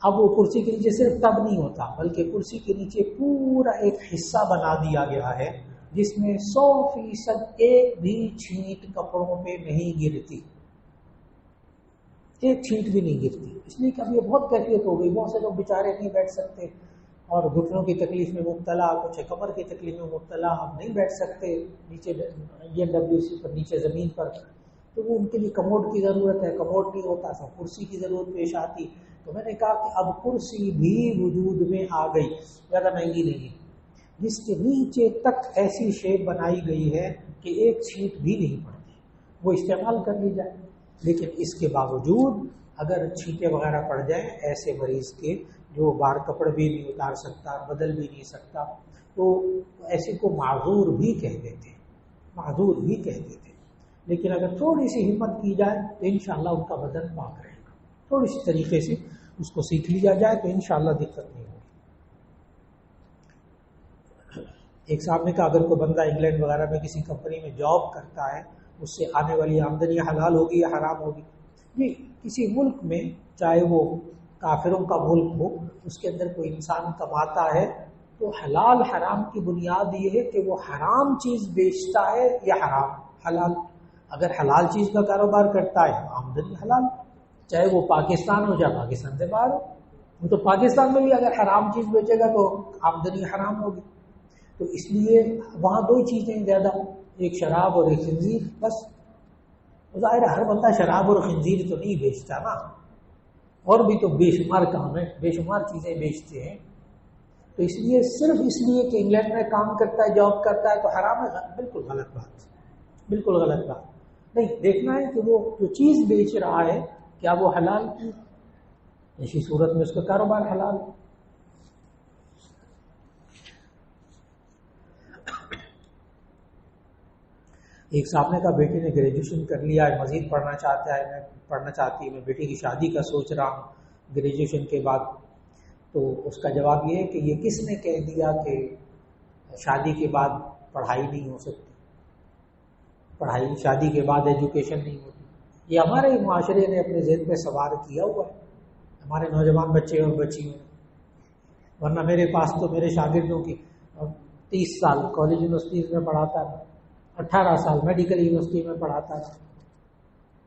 اب وہ کرسی کے نیچے صرف ٹب نہیں ہوتا، بلکہ کرسی کے نیچے پورا ایک حصہ بنا دیا گیا ہے جس میں 100% ایک بھی چھینٹ کپڑوں پہ نہیں گرتی، ایک چھینٹ بھی نہیں گرتی، اس لیے کہ اب یہ بہت کیفیت ہو گئی، بہت سے لوگ بیچارے نہیں بیٹھ سکتے اور گھٹنوں کی تکلیف میں مبتلا، کچھ کمر کی تکلیف میں مبتلا، اب نہیں بیٹھ سکتے نیچے EMWC پر، نیچے زمین پر، تو وہ ان کے لیے کموڈ کی ضرورت ہے، کموڈ نہیں ہوتا تو کرسی کی ضرورت پیش آتی۔ تو میں نے کہا کہ اب کرسی بھی وجود میں آ گئی، زیادہ مہنگی نہیں ہے، جس کے نیچے تک ایسی شیپ بنائی گئی ہے کہ کہ ایک چھینٹ بھی نہیں پڑتی، وہ استعمال کر لی جائے. لیکن اس کے باوجود اگر چھینٹیں وغیرہ پڑ جائیں ایسے مریض کے جو باہر کپڑے بھی نہیں اتار سکتا، بدل بھی نہیں سکتا، تو ایسے کو معذور بھی کہہ دیتے، معذور بھی کہہ دیتے. لیکن اگر تھوڑی سی ہمت کی جائے تو انشاءاللہ ان کا بدن پاک رہے گا. تھوڑی سی طریقے سے اس کو سیکھ لیا جائے تو انشاءاللہ دقت نہیں ہوگی. ایک صاحب نے کہا اگر کوئی بندہ انگلینڈ وغیرہ میں کسی کمپنی میں جاب کرتا ہے، اس سے آنے والی آمدنی حلال ہوگی یا حرام ہوگی؟ جی، کسی ملک میں چاہے وہ کافروں کا ملک ہو، اس کے اندر کوئی انسان کماتا ہے تو حلال حرام کی بنیاد یہ ہے کہ وہ حرام چیز بیچتا ہے یا حرام حلال. اگر حلال چیز کا کاروبار کرتا ہے آمدنی حلال، چاہے وہ پاکستان ہو چاہے پاکستان سے باہر ہو. وہ تو پاکستان میں بھی اگر حرام چیز بیچے گا تو آمدنی حرام ہوگی. تو اس لیے وہاں دو چیزیں زیادہ، ایک شراب اور ایک خنزیر. بس ظاہر ہے ہر بندہ شراب اور خنزیر تو نہیں بیچتا نا، اور بھی تو بے شمار کام ہے، بے شمار چیزیں بیچتے ہیں. تو اس لیے صرف اس لیے کہ انگلینڈ میں کام کرتا ہے، جاب کرتا ہے تو حرام ہے، بالکل غلط بات، بالکل غلط بات. نہیں، دیکھنا ہے کہ وہ جو چیز بیچ رہا ہے کیا وہ حلال کی، اسی صورت میں اس کا کاروبار حلال. ایک صاحب نے کہا بیٹی نے گریجویشن کر لیا ہے، مزید پڑھنا چاہتا ہے، میں پڑھنا چاہتی ہوں، میں بیٹی کی شادی کا سوچ رہا ہوں گریجویشن کے بعد. تو اس کا جواب یہ ہے کہ یہ کس نے کہہ دیا کہ شادی کے بعد پڑھائی نہیں ہو سکتی، پڑھائی شادی کے بعد ایجوکیشن نہیں ہوتی. یہ ہمارے معاشرے نے اپنے ذہن پہ سوار کیا ہوا ہے، ہمارے نوجوان بچے اور بچیوں نے. ورنہ میرے پاس تو میرے شاگردوں کی 30 سال کالج یونیورسٹیز میں پڑھاتا ہے، 18 سال میڈیکل یونیورسٹی میں پڑھاتا ہے،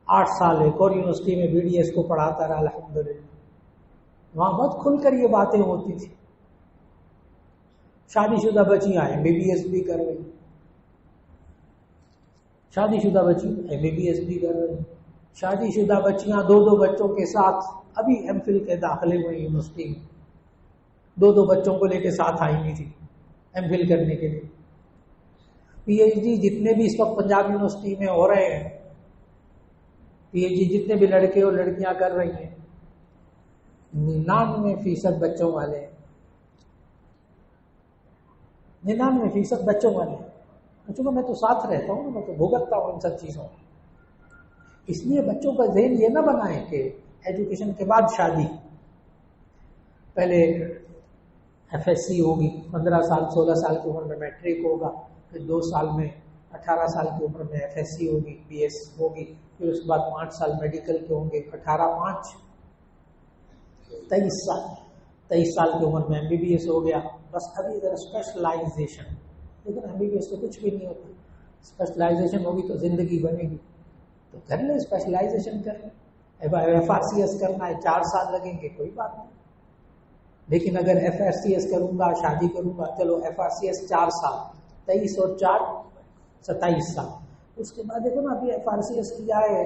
8 سال ایک اور یونیورسٹی میں بی ڈی ایس کو پڑھاتا رہا الحمدللہ. وہاں بہت کھل کر یہ باتیں ہوتی تھی. شادی شدہ بچیاں ایم بی بی ایس بھی کر رہی، شادی شدہ بچی ایم بی بی ایس بھی کر رہی، شادی شدہ بچیاں 2 بچوں کے ساتھ ابھی ایم فل کے داخلے ہوئے یونیورسٹی میں، 2 بچوں کو لے کے ساتھ آئی نہیں تھی ایم فل کرنے کے لیے. پی ایچ ڈی جتنے بھی اس وقت پنجاب یونیورسٹی میں ہو رہے ہیں، پی ایچ ڈی جتنے بھی لڑکے اور لڑکیاں کر رہی ہیں 99% بچوں والے ہیں، 99% بچوں والے ہیں. چونکہ میں تو ساتھ رہتا ہوں، میں تو بھگتتا ہوں ان سب چیزوں. اس لیے بچوں کا ذہن یہ نہ بنائیں کہ ایجوکیشن کے بعد شادی. پہلے ایف ایس سی ہوگی، 15 سال 16 سال کی عمر میں میٹرک ہوگا، پھر 2 سال میں 18 سال کی عمر میں ایف ایس سی ہوگی، بی ایس ہوگی، پھر اس کے بعد 5 سال میڈیکل کے ہوں گے، 18 5 23 سال کی عمر میں ایم بی بی ایس ہو گیا. بس ابھی ذرا اسپیشلائزیشن، لیکن ایم بی بی ایس تو کچھ بھی نہیں ہوتا. اسپیشلائزیشن ہوگی تو زندگی بنے گی، تو کر لیں اسپیشلائزیشن کر لیں. ایف آر سی ایس کرنا ہے 4 سال لگیں گے، کوئی بات نہیں. لیکن اگر ایف آر سی ایس کروں گا، شادی کروں گا، چلو ایف آر سی ایس 4 سال، 23 اور 4 27 سال. اس کے بعد دیکھو نا، ابھی ایف آر سی ایس کیا ہے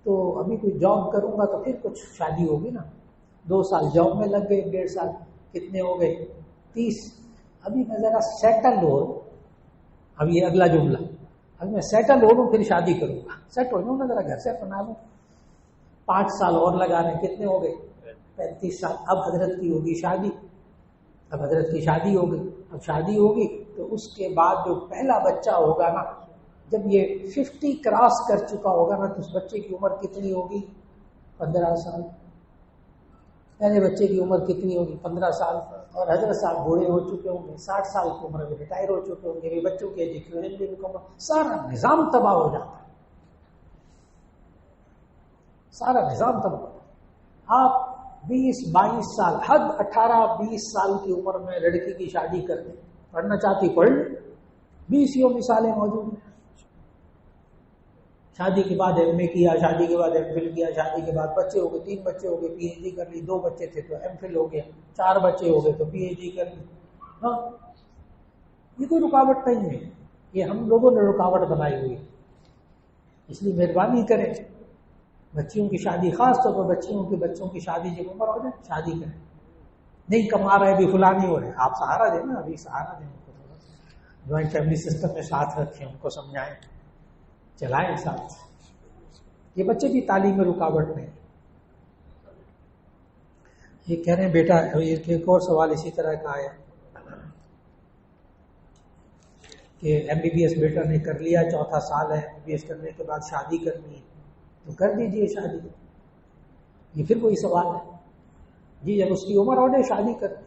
تو ابھی کوئی جاب کروں گا تو پھر کچھ شادی ہوگی نا. 2 سال جاب میں لگ گئے، 1.5 سال، کتنے ہو گئے 30. ابھی میں ذرا سیٹل ہو، اب یہ اگلا جملہ، اب میں سیٹل ہو لوں پھر شادی کروں گا. سیٹ ہو جاؤں نا، ذرا گھر سے بنا لوں. 5 سال اور لگانے، کتنے ہو گئے 35 سال. اب حضرت کی ہوگی شادی، اب حضرت کی شادی ہوگی. اب شادی ہوگی تو اس کے بعد جو پہلا بچہ ہوگا نا، جب یہ 50 کراس کر چکا ہوگا نا، تو اس بچے کی عمر کتنی ہوگی 15 سال. پہلے بچے کی عمر کتنی ہوگی 15 سال. اور حضرت صاحب بوڑھے ہو چکے ہوں گے، 60 سال کی عمر میں ریٹائر ہو چکے ہوں گے، بچوں کی ایجوکیشن بھی مکمل. سارا نظام تباہ ہو جاتا ہے، سارا نظام تباہ ہو جاتا ہے. آپ 20-22 سال، حد 18-20 سال کی عمر میں لڑکی کی شادی کر دیں. پڑھنا چاہتی پڑھ لیں، 20 مثالیں موجود ہیں. شادی کے بعد ایم اے کیا، شادی کے بعد ایم فل کیا، شادی کے بعد بچے ہو گئے، 3 بچے ہو گئے، پی ایچ ڈی کر لی. 2 بچے تھے تو ایم فل ہو گیا، 4 بچے ہو گئے تو پی ایچ ڈی کر لی. ہاں، یہ کوئی رکاوٹ نہیں ہے، یہ ہم لوگوں نے رکاوٹ بنائی ہوئی ہے. اس لیے مہربانی کریں، بچیوں کی شادی، خاص طور پر بچوں کی شادی جب عمر ہو جائے شادی کریں. نہیں کما رہے بھی فلاں نہیں ہو رہے، آپ سہارا دیں نا، ابھی سہارا دیں. جوائنٹ فیملی سسٹم میں ساتھ رکھیں، ان کو سمجھائیں، چلائیں ساتھ. یہ بچے بھی تعلیم میں رکاوٹ نہیں. یہ کہہ رہے ہیں بیٹا، ایک اور سوال اسی طرح کا آیا کہ ایم بی بی ایس بیٹا نے کر لیا، 4 سال ہے، ایم بی بی ایس کرنے کے بعد شادی کرنی ہے تو کر دیجیے شادی. یہ پھر کوئی سوال ہے؟ جی جب اس کی عمر ہو جائے شادی کرنی،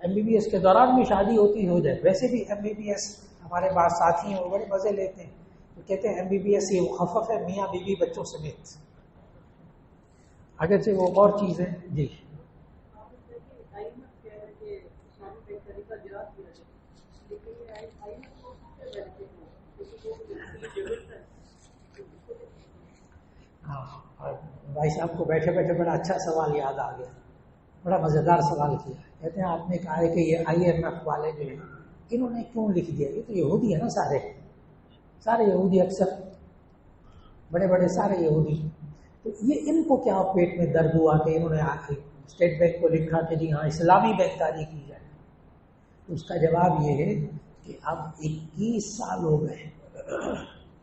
ایم بی بی ایس کے دوران بھی شادی ہوتی ہو جائے. ویسے بھی ایم بی بی ایس ہمارے پاس ساتھی ہیں، وہ بڑے مزے لیتے ہیں، وہ کہتے ہیں ایم بی بی ایس یہ مخفف ہے میاں بیوی بچوں سمیت، اگرچہ وہ اور چیز ہے. جی ہاں. اور بھائی صاحب کو بیٹھے بیٹھے بڑا اچھا سوال یاد آ گیا، بڑا مزیدار سوال کیا. کہتے ہیں آپ نے کہا ہے کہ یہ آئی ایم ایف والے جو ہیں انہوں نے کیوں لکھ دیا؟ یہ تو یہودی ہے نا، سارے یہودی، اکثر بڑے بڑے سارے یہودی. تو یہ ان کو کیا پیٹ میں درد ہوا کہ انہوں نے اسٹیٹ بینک کو لکھا کہ جی ہاں اسلامی بینک جاری کی جائے؟ اس کا جواب یہ ہے کہ اب 21 سال ہو گئے،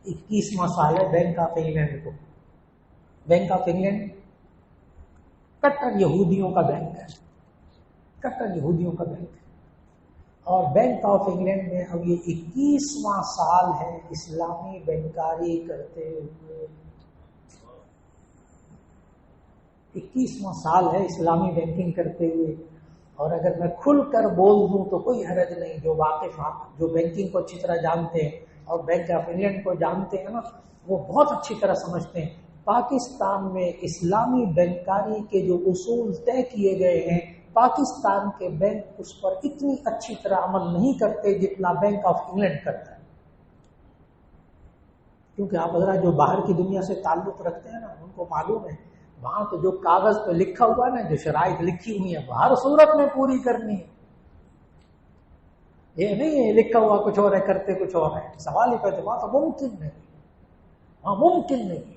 21واں سال ہے بینک آف انگلینڈ کو. بینک آف انگلینڈ کٹر یہودیوں کا بینک ہے، کٹر یہودیوں کا بینک ہے. اور بینک آف انگلینڈ میں اب یہ 21واں سال ہے اسلامی بینکاری کرتے ہوئے. 21واں سال ہے اسلامی بینکنگ کرتے ہوئے. اور اگر میں کھل کر بول دوں تو کوئی حرج نہیں. جو واقف جو بینکنگ کو اچھی طرح جانتے ہیں اور بینک آف انگلینڈ کو جانتے ہیں نا، وہ بہت اچھی طرح سمجھتے ہیں پاکستان میں اسلامی بینکاری کے جو اصول طے کیے گئے ہیں، پاکستان کے بینک اس پر اتنی اچھی طرح عمل نہیں کرتے جتنا بینک آف انگلینڈ کرتا ہے. کیونکہ آپ حضرات جو باہر کی دنیا سے تعلق رکھتے ہیں نا، ان کو معلوم ہے وہاں تو جو کاغذ پہ لکھا ہوا نا، جو شرائط لکھی ہوئی ہیں وہ ہر صورت میں پوری کرنی ہے. یہ نہیں ہے لکھا ہوا کچھ اور ہے کرتے کچھ اور ہے. سوال ہی کرتے وہاں تو ممکن نہیں، وہاں ممکن نہیں.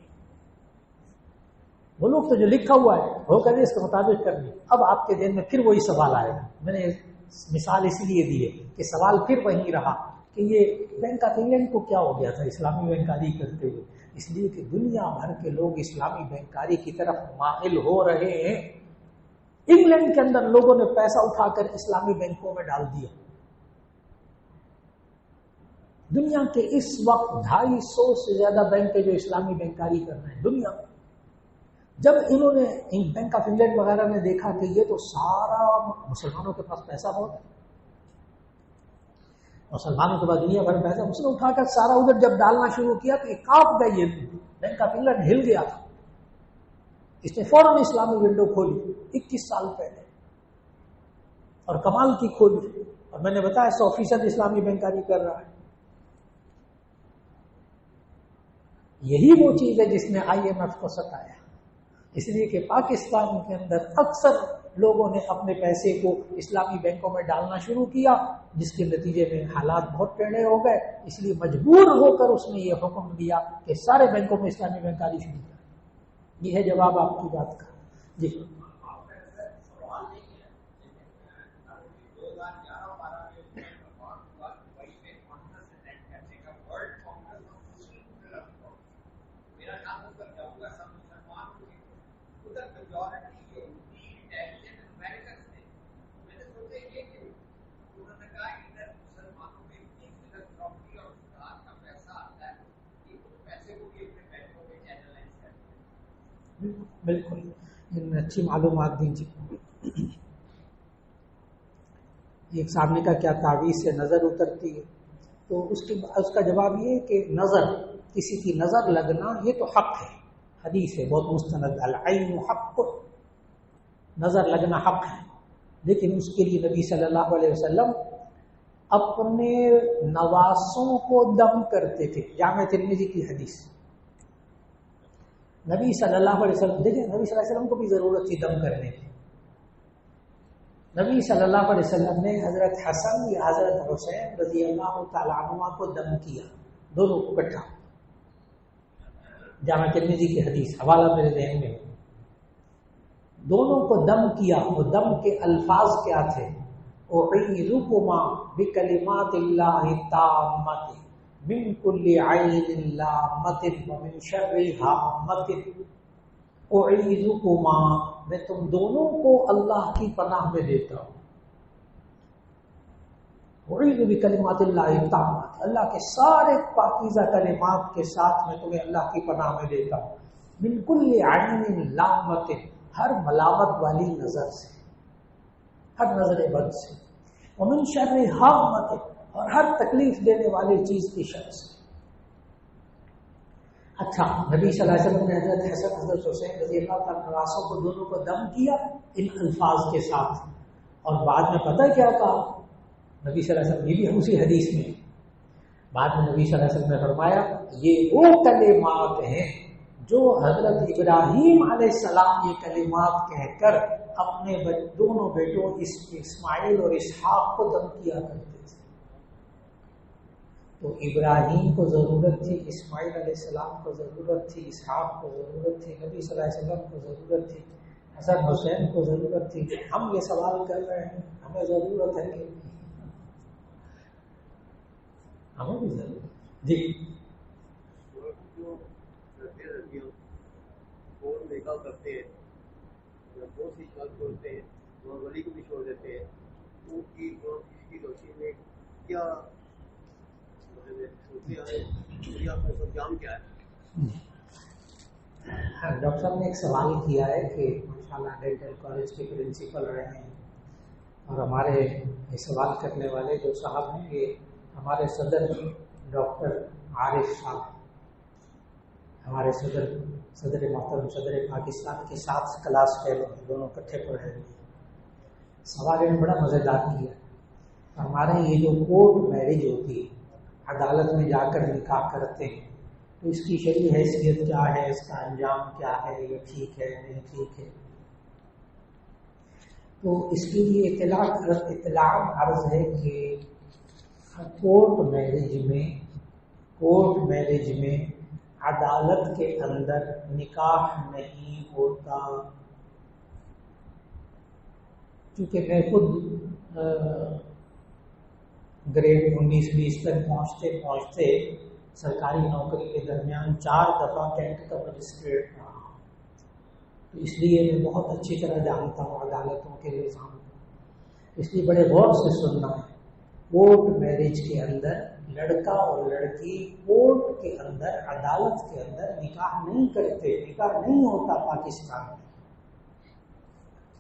وہ لوگ تو جو لکھا ہوا ہے وہ کہتے اس کے مطابق کرنی. اب آپ کے ذہن میں پھر وہی سوال آئے گا. میں نے مثال اس لیے دی ہے کہ سوال پھر وہی رہا کہ یہ بینک آف انگلینڈ کو کیا ہو گیا تھا اسلامی بینکاری کرتے ہوئے. اس لیے کہ دنیا بھر کے لوگ اسلامی بینکاری کی طرف مائل ہو رہے ہیں. انگلینڈ کے اندر لوگوں نے پیسہ اٹھا کر اسلامی بینکوں میں ڈال دیا. دنیا کے اس وقت 250 سے زیادہ بینک ہے جو اسلامی بینکاری کر رہے ہیں دنیا میں. جب انہوں نے بینک آف انگلینڈ وغیرہ نے دیکھا کہ یہ تو سارا مسلمانوں کے پاس پیسہ بہت ہے، مسلمانوں کے پاس دنیا بھر میں پیسہ، اس نے اٹھا کر سارا ادھر جب ڈالنا شروع کیا تو یہ کانپ گیا. یہ بینک آف انگلینڈ ہل گیا تھا. اس نے فوراً اسلامی ونڈو کھولی 21 سال پہلے، اور کمال کی کھولی. اور میں نے بتایا 100% اسلامی بینکاری کر رہا ہے. یہی وہ چیز ہے جس نے آئی ایم ایف کو ستایا. اس لیے کہ پاکستان کے اندر اکثر لوگوں نے اپنے پیسے کو اسلامی بینکوں میں ڈالنا شروع کیا، جس کے نتیجے میں حالات بہت ٹیڑھے ہو گئے. اس لیے مجبور ہو کر اس نے یہ حکم دیا کہ سارے بینکوں میں اسلامی بینکاری شروع کریں. یہ ہے جواب آپ کی بات کا. جی بالکل، ان اچھی معلومات دیجیے. ایک سامنے کا کیا تعویذ سے نظر اترتی ہے؟ تو اس کا جواب یہ ہے کہ نظر، کسی کی نظر لگنا یہ تو حق ہے، حدیث ہے بہت مستند، العین حق، نظر لگنا حق ہے. لیکن اس کے لیے نبی صلی اللہ علیہ وسلم اپنے نواسوں کو دم کرتے تھے. جامع ترمذی کی حدیث. نبی صلی اللہ علیہ وسلم، دیکھیں نبی صلی اللہ علیہ وسلم کو بھی ضرورت تھی دم کرنے کی. نبی صلی اللہ علیہ وسلم نے حضرت حسن یا حضرت حسین رضی اللہ تعالیٰ عنہ کو دم کیا، دونوں کو اکٹھا. جامع ترمذی کی حدیث، حوالہ میرے ذہن میں ہے. دونوں کو دم کیا. وہ دم کے الفاظ کیا تھے؟ اعیذکما بکلمات اللہ التامۃ من کل عین لامۃ ومن شر ہامۃ. اعیذکما، میں تم دونوں کو اللہ کی پناہ میں دیتا ہوں. اعوذ بکلمات اللہ التامات، اللہ کے سارے پاکیزہ کلمات کے ساتھ میں تمہیں اللہ کی پناہ میں دیتا ہوں. من کل عین لامۃ، ہر ملامت والی نظر سے، ہر نظر بد سے. ومن شر ہامۃ، اور ہر تکلیف دینے والی چیز کی شر سے. اچھا، نبی صلی اللہ علیہ وسلم نے حضرت حسن حضرت حسین رضی اللہ تعالیٰ عنہ کو دونوں کو دم کیا ان الفاظ کے ساتھ، اور بعد میں پتہ کیا کہا نبی صلی اللہ علیہ وسلم، یہ بھی اسی حدیث میں بعد میں نبی صلی اللہ علیہ وسلم نے فرمایا یہ وہ کلمات ہیں جو حضرت ابراہیم علیہ السلام یہ کلمات کہہ کر اپنے دونوں بیٹوں اسماعیل اور اسحاق کو دم کیا کرتے تھے. تو ابراہیم کو ضرورت تھی، اسماعیل علیہ السلام کو ضرورت تھی، اسحاق کو ضرورت تھی، نبی صلی اللہ علیہ وسلم کو ضرورت تھی، حسن حسین کو ضرورت تھی. ہم یہ سوال کر رہے ہیں ہمیں ضرورت ہے کہ ہمیں بھی ضرورت جی. نکاح کرتے ہیں، بہت سی شادی چھوڑتے ہیں اور ولی کو بھی چھوڑ دیتے ہیں، ان کی روشنی میں کیا جام کیا ہے؟ ڈاکٹر صاحب نے ایک سوال کیا ہے کہ ماشاءاللہ ڈینٹل کالج کے پرنسپل رہے ہیں، اور ہمارے یہ سوال کرنے والے جو صاحب ہیں یہ ہمارے صدر ڈاکٹر عارف صاحب، ہمارے صدر محترم صدر پاکستان کے ساتھ کلاس فیلو ہیں، دونوں اکٹھے پڑھے ہوئے. سوال نے بڑا مزیدار کیا. ہمارے یہ جو کورٹ میرج ہوتی ہے، عدالت میں جا کر نکاح کرتے ہیں، تو اس کی شرعی حیثیت کیا ہے، اس کا انجام کیا ہے، یہ ٹھیک ہے نہیں ٹھیک ہے؟ تو اس کے لیے اطلاع عرض ہے کہ کورٹ میرج میں عدالت کے اندر نکاح نہیں ہوتا. کیونکہ میں خود گریڈ 19-20 تک پہنچتے سرکاری نوکری کے درمیان 4 دفعہ کینٹ کا مجسٹریٹ رہا، تو اس لیے میں بہت اچھی طرح جانتا ہوں عدالتوں کے نظام کو. اس لیے بڑے غور سے سننا ہے. کورٹ میرج کے اندر لڑکا اور لڑکی کورٹ کے اندر عدالت کے اندر نکاح نہیں کرتے، نکاح نہیں ہوتا پاکستان میں.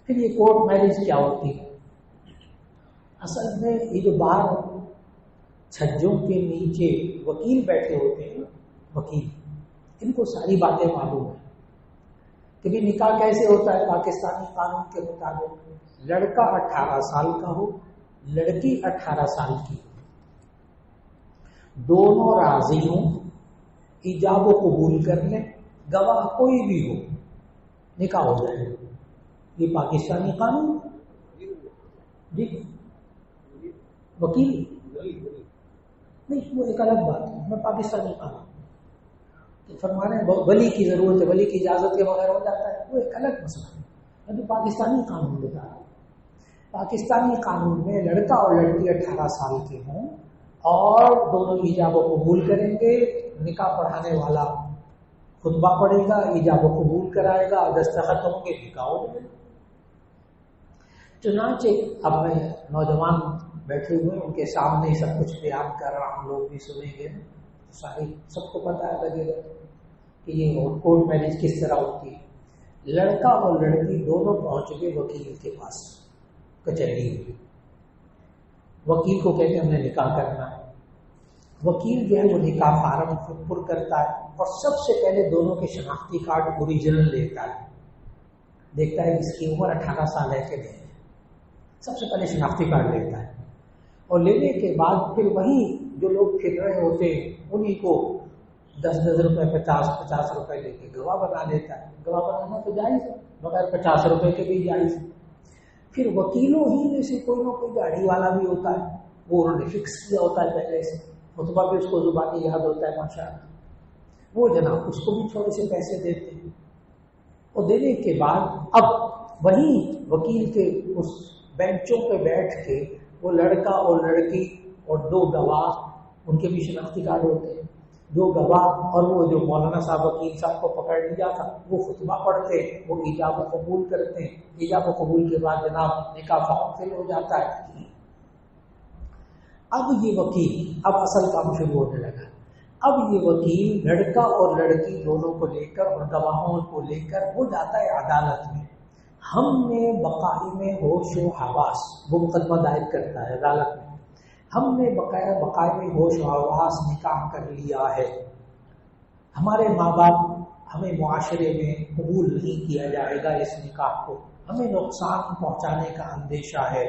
پھر یہ کورٹ میرج کیا ہوتی ہے؟ اصل میں یہ جو باہر چھجوں کے نیچے وکیل بیٹھے ہوتے ہیں، وکیل، ان کو ساری باتیں معلوم ہیں کہ بھی نکاح کیسے ہوتا ہے. پاکستانی قانون کے مطابق لڑکا 18 سال کا ہو، لڑکی 18 سال کی ہو، دونوں راضی ہوں، ایجاب و قبول کر لیں، گواہ کوئی بھی ہو، نکاح ہو جائے. یہ پاکستانی قانون. جی وکیل نہیں، وہ ایک الگ بات ہے. میں پاکستانی قانون فرما رہے ہیں ولی کی ضرورت ہے، ولی کی اجازت کے بغیر ہو جاتا ہے، وہ ایک الگ مسئلہ ہے. میں تو پاکستانی قانون بتا رہا ہوں. پاکستانی قانون میں لڑکا اور لڑکی 18 سال کے ہوں اور دونوں ایجاب و قبول کریں گے. نکاح پڑھانے والا خطبہ پڑھے گا، ایجاب و قبول کرائے گا، دستخط ہوں گے، نکاح ہو جائے گا. چنانچہ اب میں نوجوان بیٹھے ہوئے ان کے سامنے سب کچھ بیان کر رہا ہوں، لوگ بھی سنیں گے، ساری سب کو پتہ لگے گا کہ یہ کورٹ میرج کس طرح ہوتی ہے. لڑکا اور لڑکی دونوں پہنچ گئے وکیل کے پاس کچہری میں. وکیل کو کہتے ہیں ہم نے نکاح کرنا ہے. وکیل جو ہے وہ نکاح فارم پر کرتا ہے اور سب سے پہلے دونوں کے شناختی کارڈ اوریجنل لیتا ہے، دیکھتا ہے اس کی عمر 18 سال ہے کہ نہیں. سب سے پہلے شناختی کارڈ لیتا ہے اور لینے کے بعد پھر وہی جو لوگ پھر رہے ہوتے ہیں انہیں کو 10 روپے 50 روپے لے کے گواہ بنا لیتا ہے. گواہ بنانا تو جائز ہے، مگر 50 روپے کے بھی جائز ہے. پھر وکیلوں ہی میں سے کوئی نہ کوئی گاڑی والا بھی ہوتا ہے، وہ انہوں نے فکس کیا ہوتا ہے پہلے سے، خطبہ بھی اس کو زبانی یاد ہوتا ہے ماشاءاللہ. وہ جناب اس کو بھی تھوڑے سے پیسے دیتے ہیں اور دینے کے بعد اب وہی وکیل کے اس بینچوں پہ بیٹھ کے وہ لڑکا اور لڑکی اور دو گواہ، ان کے بھی شناختی کارڈ ہوتے ہیں، دو گواہ، اور وہ جو مولانا صاحب وکیل صاحب کو پکڑ لیا تھا وہ خطبہ پڑھتے ہیں، وہ ایجاب و قبول کرتے ہیں، ایجاب و قبول کے بعد جناب نکاح فارم فل ہو جاتا ہے۔ اب یہ وکیل، اب اصل کام شروع ہونے لگا۔ اب یہ وکیل لڑکا اور لڑکی دونوں کو لے کر اور گواہوں کو لے کر وہ جاتا ہے عدالت میں۔ ہم نے بقائم ہوش و حواس، وہ مقدمہ دائر کرتا ہے عدالت میں، ہم نے بقائم ہوش و حواس نکاح کر لیا ہے، ہمارے ماں باپ ہمیں معاشرے میں قبول نہیں کیا جائے گا اس نکاح کو، ہمیں نقصان پہنچانے کا اندیشہ ہے،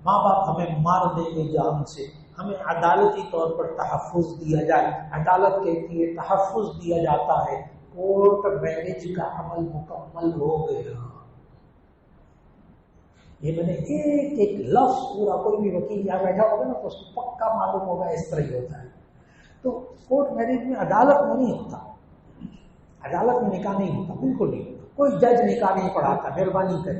ماں باپ ہمیں مار دیں گے جان سے، ہمیں عدالتی طور پر تحفظ دیا جائے۔ عدالت کہتی ہے تحفظ دیا جاتا ہے، کورٹ میرج کا عمل مکمل ہو گیا۔ یہ میں نے ایک ایک لفظ پورا، کوئی بھی وکیل یہاں بیٹھا ہوگا نا تو اس کو پکا معلوم ہوگا اس طرح ہی ہوتا ہے۔ تو کورٹ میرج میں عدالت میں نہیں ہوتا، عدالت میں نکاح نہیں ہوتا، بالکل نہیں ہوتا، کوئی جج نکاح نہیں پڑھاتا، مہربانی کرے،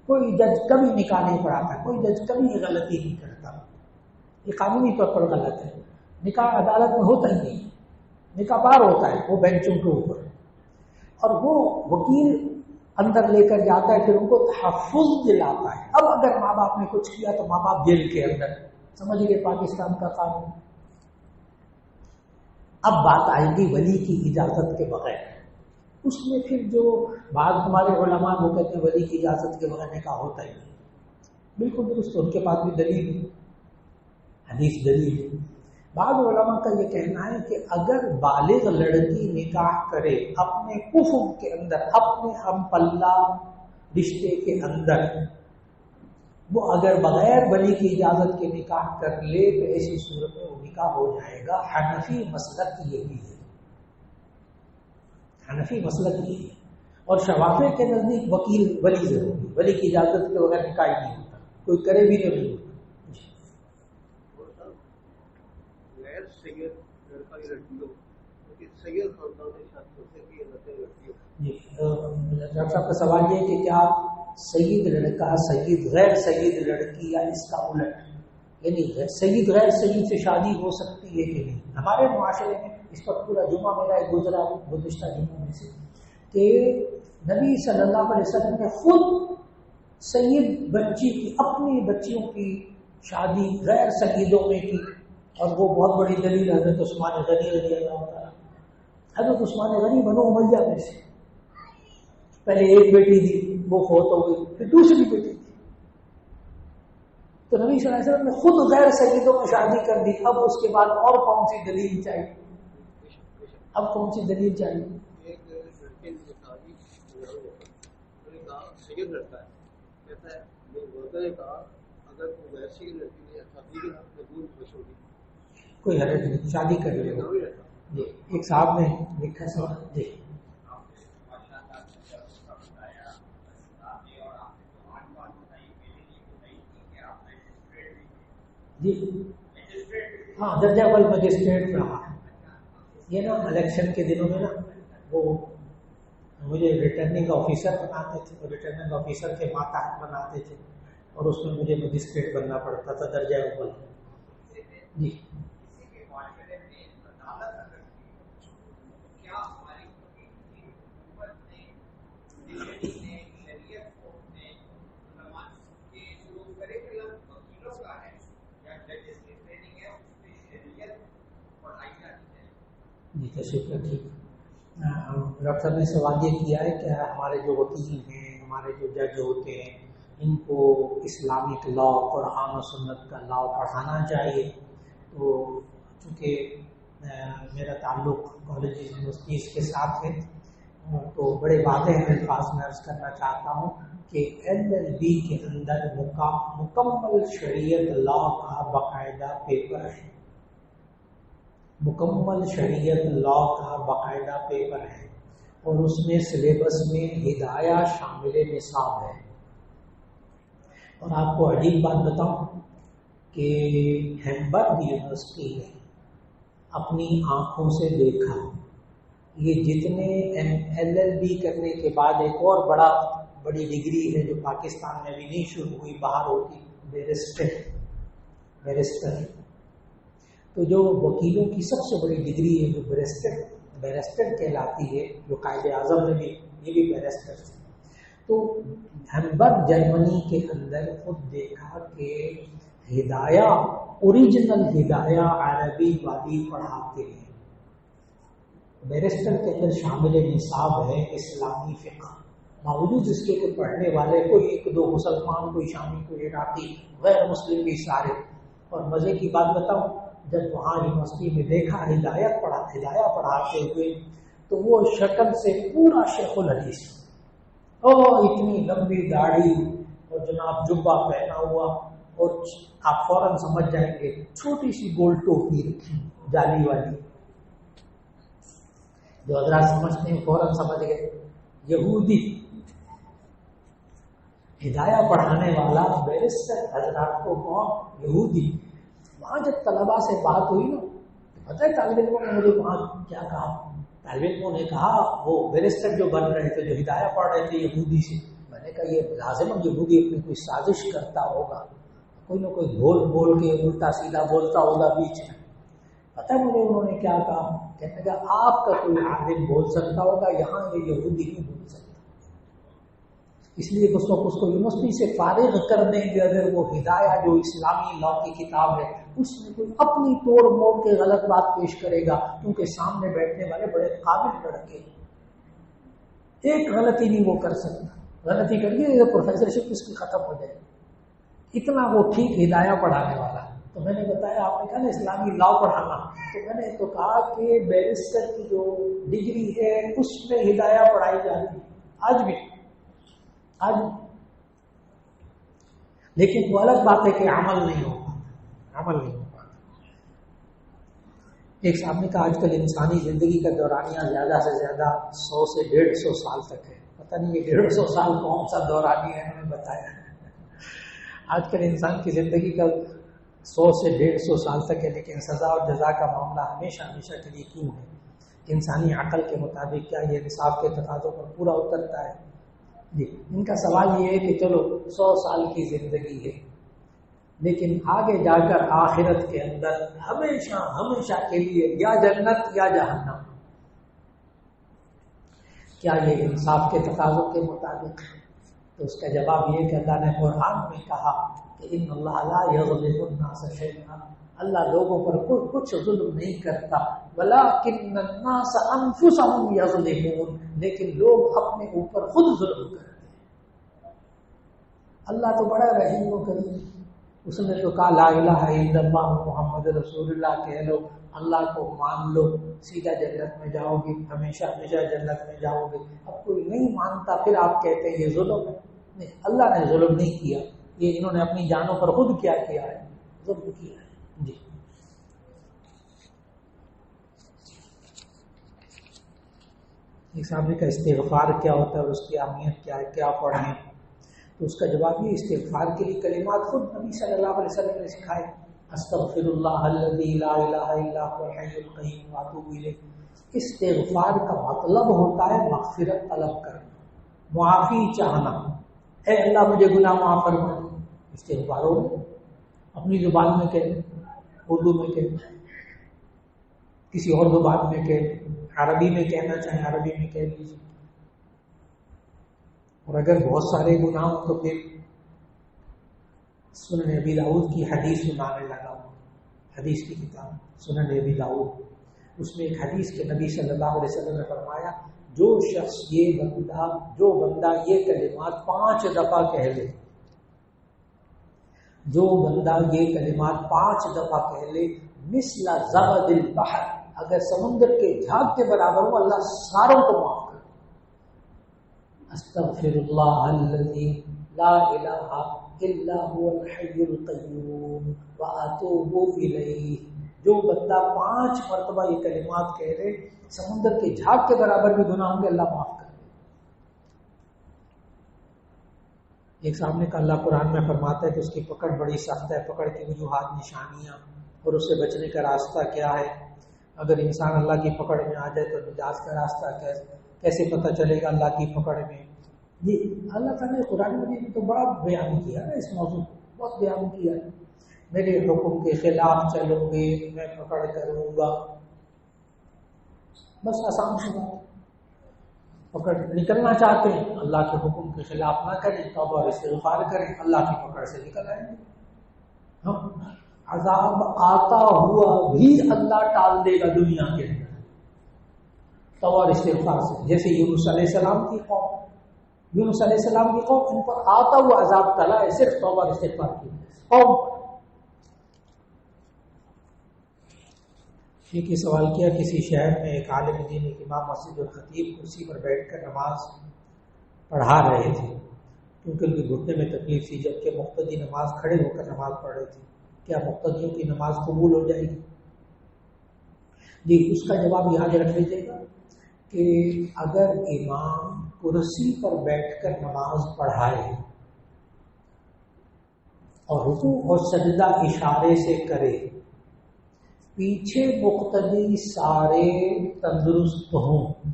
کوئی جج کبھی نکاح نہیں پڑھاتا، کوئی جج کبھی یہ غلطی نہیں کرتا، یہ قانونی طور پر غلط ہے۔ نکاح عدالت میں ہوتا ہی نہیں، نکاح باہر ہوتا ہے، وہ بینچوں کے اوپر، اور وہ وکیل اندر لے کر جاتا ہے، پھر ان کو تحفظ دلاتا ہے۔ اب اگر ماں باپ نے کچھ کیا تو ماں باپ جیل کے اندر، سمجھ گئے پاکستان کا قانون۔ اب بات آئے گی ولی کی اجازت کے بغیر، اس میں پھر جو بعض ہمارے علماء وہ کہتے ہیں ولی کی اجازت کے بغیر نکاح ہوتا ہی نہیں، بالکل درست، ان کے پاس بھی دلیل ہے، حدیث دلیل ہے۔ بعض علماء کا یہ کہنا ہے کہ اگر بالغ لڑکی نکاح کرے اپنے کفر کے اندر، اپنے ہم پلہ رشتے کے اندر، وہ اگر بغیر ولی کی اجازت کے نکاح کر لے تو ایسی صورت میں وہ نکاح ہو جائے گا۔ حنفی مسلک یہی ہے، حنفی مسلک یہی ہے، اور شوافی کے نزدیک وکیل ولی ضروری، ولی کی اجازت کے بغیر نکاح ہی نہیں ہوتا، کوئی کرے بھی نہیں ہوتا۔ غیر سید لڑکا یا لڑکی ہو، سید خاندان میں شادی ہو سکتی ہے، لڑکی ہو۔ جی ڈاکٹر صاحب کا سوال یہ ہے کہ کیا سید لڑکا سید غیر سید لڑکی یا اس کا الٹ، یعنی سید غیر سید سے شادی ہو سکتی ہے کہ نہیں؟ ہمارے معاشرے میں اس پر پورا جمعہ میرا گزرا گزشتہ جمعوں میں سے کہ نبی صلی اللہ علیہ وسلم نے خود سید بچی کی، اپنی بچیوں کی شادی غیر سیدوں میں کی، اور وہ بہت بڑی دلیل حضرت عثمان غنی رضی اللہ تعالیٰ، حضرت عثمان غنی بنو امیہ میں سے، پہلے ایک بیٹی تھی وہ فوت ہو گئی، پھر دوسری بیٹی تھی، تو نبی صلی اللہ علیہ وسلم نے خود غیر سیدوں میں شادی کر دی۔ اب اس کے بعد اور کون سی دلیل چاہیے؟ اب کون سی دلیل چاہیے؟ ایک لڑکے کی شادی سید لڑکا ہے، کہتا ہے نے کہا اگر کوئی ویسی لڑکی نے شادی کے حق میں دور خوش ہوگی، کوئی حرج نہیں، شادی کر لے گا۔ جی ایک صاحب نے لکھا سوال، جی جی ہاں درجہ اول مجسٹریٹ رہا ہے۔ یہ نا الیکشن کے دنوں میں نا وہ مجھے ریٹرننگ آفیسر بناتے تھے، ریٹرننگ آفیسر کے ماتحت بناتے تھے، اور اس میں مجھے مجسٹریٹ بننا پڑتا تھا درجہ اول۔ جی جی تشریف رکھیے۔ ڈاکٹر صاحب نے سوال یہ کیا ہے کہ ہمارے جو وکیل ہیں، ہمارے جو جج ہوتے ہیں، ان کو اسلامک لا، قرآن و سنت کا لا پڑھانا چاہیے۔ تو چونکہ میرا تعلق کالج یونیورسٹیز کے ساتھ ہے تو بڑے واضح الفاظ میں عرض کرنا چاہتا ہوں کہ LLB کے اندر مکمل شریعت لا کا باقاعدہ پیپر ہے، مکمل شریعت لا کا باقاعدہ پیپر ہے، اور اس میں سلیبس میں ہدایہ شامل نصاب ہے۔ اور آپ کو عجیب بات بتاؤں کہ ہیمبرگ یونیورسٹی نے اپنی آنکھوں سے دیکھا، یہ جتنے LLB کرنے کے بعد ایک اور بڑی ڈگری ہے جو پاکستان میں بھی نہیں شروع ہوئی، باہر ہوتی، بیرسٹر، بیرسٹر. تو جو وکیلوں کی سب سے بڑی ڈگری ہے جو بیرسٹر کہلاتی ہے، جو قائد اعظم نے بھی یہ بھی بیرسٹر تھے. تو ہیمبرگ جرمنی کے اندر خود دیکھا کہ ہدایہ، اوریجنل ہدایہ عربی والی پڑھاتے ہیں. بیرسٹر کے اندر شامل نصاب ہے اسلامی فقہ، باوجود اس کے کوئی پڑھنے والے کوئی ایک دو مسلمان، کوئی شامی، کوئی عراقی، غیر مسلم بھی سارے. اور مزے کی بات بتاؤں، جب وہاں یونیورسٹی میں دیکھا ہدایہ پڑھاتے ہوئے تو وہ شکل سے پورا شیخ الحدیث، اتنی لمبی داڑھی اور جناب جبہ پہنا ہوا، اور آپ فوراً سمجھ جائیں گے چھوٹی سی گول ٹوپی رکھی جالی والی. جو حضرات سمجھتے ہیں فوراً سمجھ گئے یہودی. ہدایہ پڑھانے والا بیرسٹر حضرات کو کون؟ یہودی. وہاں جب طلباء سے بات ہوئی نا، پتہ ہے طالب علموں نے مجھے وہاں کیا کہا؟ طالب علموں نے کہا وہ بیرسٹر جو بن رہے تھے، جو ہدایہ پڑھ رہے تھے یہودی سے. میں نے کہا یہ لازم یہودی اپنی کوئی سازش کرتا ہوگا، کوئی نہ کوئی بول کے الٹا سیدھا بولتا ہوگا بیچ میں. پتہ ہے مجھے انہوں نے کیا کہا؟ کہنے لگا آپ کا کوئی عالم بول سکتا ہوگا، یہاں یہ یہودی نہیں بول سکتا. اس لیے اس وقت اس کو یونیورسٹی سے فارغ کر دیں گے اگر وہ ہدایہ جو اسلامی لا کی کتاب ہے اس میں کوئی اپنی توڑ موڑ کے غلط بات پیش کرے گا، کیونکہ سامنے بیٹھنے والے بڑے قابل لڑکے، ایک غلطی نہیں وہ کر سکتا. غلطی کر کے پروفیسرشپ اس کی ختم ہو جائے. اتنا وہ ٹھیک ہدایہ پڑھانے والا. تو میں نے بتایا، آپ نے کہا نا اسلامی لا پڑھانا، تو میں نے تو کہا کہ بیرسٹر کی جو ڈگری ہے اس میں ہدایہ پڑھائی جاتی ہے آج بھی. لیکن وہ الگ بات ہے کہ عمل نہیں ہو پاتا. ایک صاحب نے کہا آج کل انسانی زندگی کا دورانیہ زیادہ سے زیادہ 100 سے 150 سال تک ہے. پتہ نہیں یہ 150 سال کون سا دورانیہ ہے، انہوں نے بتایا. آج کل انسان کی زندگی کا 100 سے 150 سال تک ہے، لیکن سزا اور جزا کا معاملہ ہمیشہ کے لیے کیوں ہے؟ انسانی عقل کے مطابق کیا یہ نصاب کے تقاضوں پر پورا اترتا ہے؟ جی، ان کا سوال یہ ہے کہ چلو 100 سال کی زندگی ہے، لیکن آگے جا کر آخرت کے اندر ہمیشہ کے لیے یا جنت یا جہنم، کیا یہ انصاف کے تقاضوں کے مطابق ہے؟ تو اس کا جواب یہ کہ اللہ نے قرآن میں کہا کہ ان اللہ لا یظلم الناس شیئا، اللہ لوگوں پر کچھ ظلم نہیں کرتا، ولکن الناس انفسهم یظلمون، لیکن لوگ اپنے اوپر خود ظلم کرتے ہیں. اللہ تو بڑا رحیم و کریم، اس نے تو کہا لا الہ الا اللہ محمد رسول اللہ کہہ لو، اللہ کو مان لو، سیدھا جنت میں جاؤ گے، ہمیشہ جنت میں جاؤ گے. اب کوئی نہیں مانتا پھر آپ کہتے ہیں یہ ظلم ہے. نہیں، اللہ نے ظلم نہیں کیا، یہ انہوں نے اپنی جانوں پر خود کیا ہے، ظلم کیا ہے. جی، ایک سامنے کا استغفار کیا ہوتا ہے اور اس کی اہمیت کیا ہے، کیا پڑھیں؟ تو اس کا جواب یہ استغفار کے لیے کلمات خود نبی صلی اللہ علیہ وسلم نے سکھائے. استغفر اللہ الذی لا الہ الا هو الحی القیوم واتوب الیہ. استغفار کا مطلب ہوتا ہے مغفرت طلب کرنا، معافی چاہنا. اے اللہ مجھے گناہ معاف فرما. استغفار ہو اپنی زبان میں کہہ، اردو میں کہہ، کسی اور زبان میں کہہ، عربی میں کہنا چاہیں عربی میں کہہ لیجیے. اور اگر بہت سارے گناہ ہوں تو پھر سنن ابی داؤد کی حدیث سنانے لگا ہوں. حدیث کی کتاب سنن ابی داؤد، اس میں ایک حدیث کے نبی صلی اللہ علیہ وسلم نے فرمایا جو بندہ یہ کلمات 5 دفعہ کہہ لے، جو بندہ یہ کلمات 5 دفعہ کہہ لے، مثل زبد البحر، اگر سمندر کے جھاگ کے برابر ہو، اللہ ساروں کو معاف کر. استغفر اللہ الذی لا الہ الا هو الحی القیوم واتوب الیہ. جو بندہ 5 مرتبہ یہ کلمات کہہ لے، سمندر کے جھاگ کے برابر بھی گناہ ہوں گے، اللہ معاف کر دے. ایک سامنے کا اللہ قرآن میں فرماتا ہے کہ اس کی پکڑ بڑی سخت ہے، پکڑ کی وجوہات نشانیاں اور اس سے بچنے کا راستہ کیا ہے. اگر انسان اللہ کی پکڑ میں آ جائے تو نجات کا راستہ کیسے پتہ چلے گا اللہ کی پکڑ میں؟ یہ اللہ تعالیٰ نے قرآن مجید میں تو بڑا بیان کیا ہے، اس موضوع کو بہت بیان کیا ہے. میرے حکم کے خلاف چلو گے میں پکڑ کروں گا. بس آسان سی بات. پکڑ نکلنا چاہتے ہیں اللہ کے حکم کے خلاف نہ کریں، توبہ اور استغفار کریں، اللہ کی پکڑ سے نکل آئیں گے. ہم عذاب آتا ہوا بھی اللہ ٹال دے گا دنیا کے اندر توبہ اور استغفار سے. جیسے یونس علیہ السلام کی قوم، یونس علیہ السلام کی قوم، ان پر آتا ہوا عذاب ٹلا ہے صرف توبہ اور استغفار کی قوم. یہ سوال کیا کسی شہر میں ایک عالم دین امام مسجد اور خطیب کرسی پر بیٹھ کر نماز پڑھا رہے تھے کیونکہ ان کے گھٹنے میں تکلیف تھی، جبکہ مقتدی نماز کھڑے ہو کر نماز پڑھ رہے تھے. کیا مقتدیوں کی نماز قبول ہو جائے گی؟ جی، اس کا جواب یاد رکھ لیجیے گا کہ اگر امام کرسی پر بیٹھ کر نماز پڑھائے اور رکوع اور سجدہ اشارے سے کرے، پیچھے مقتدی سارے تندرست ہوں،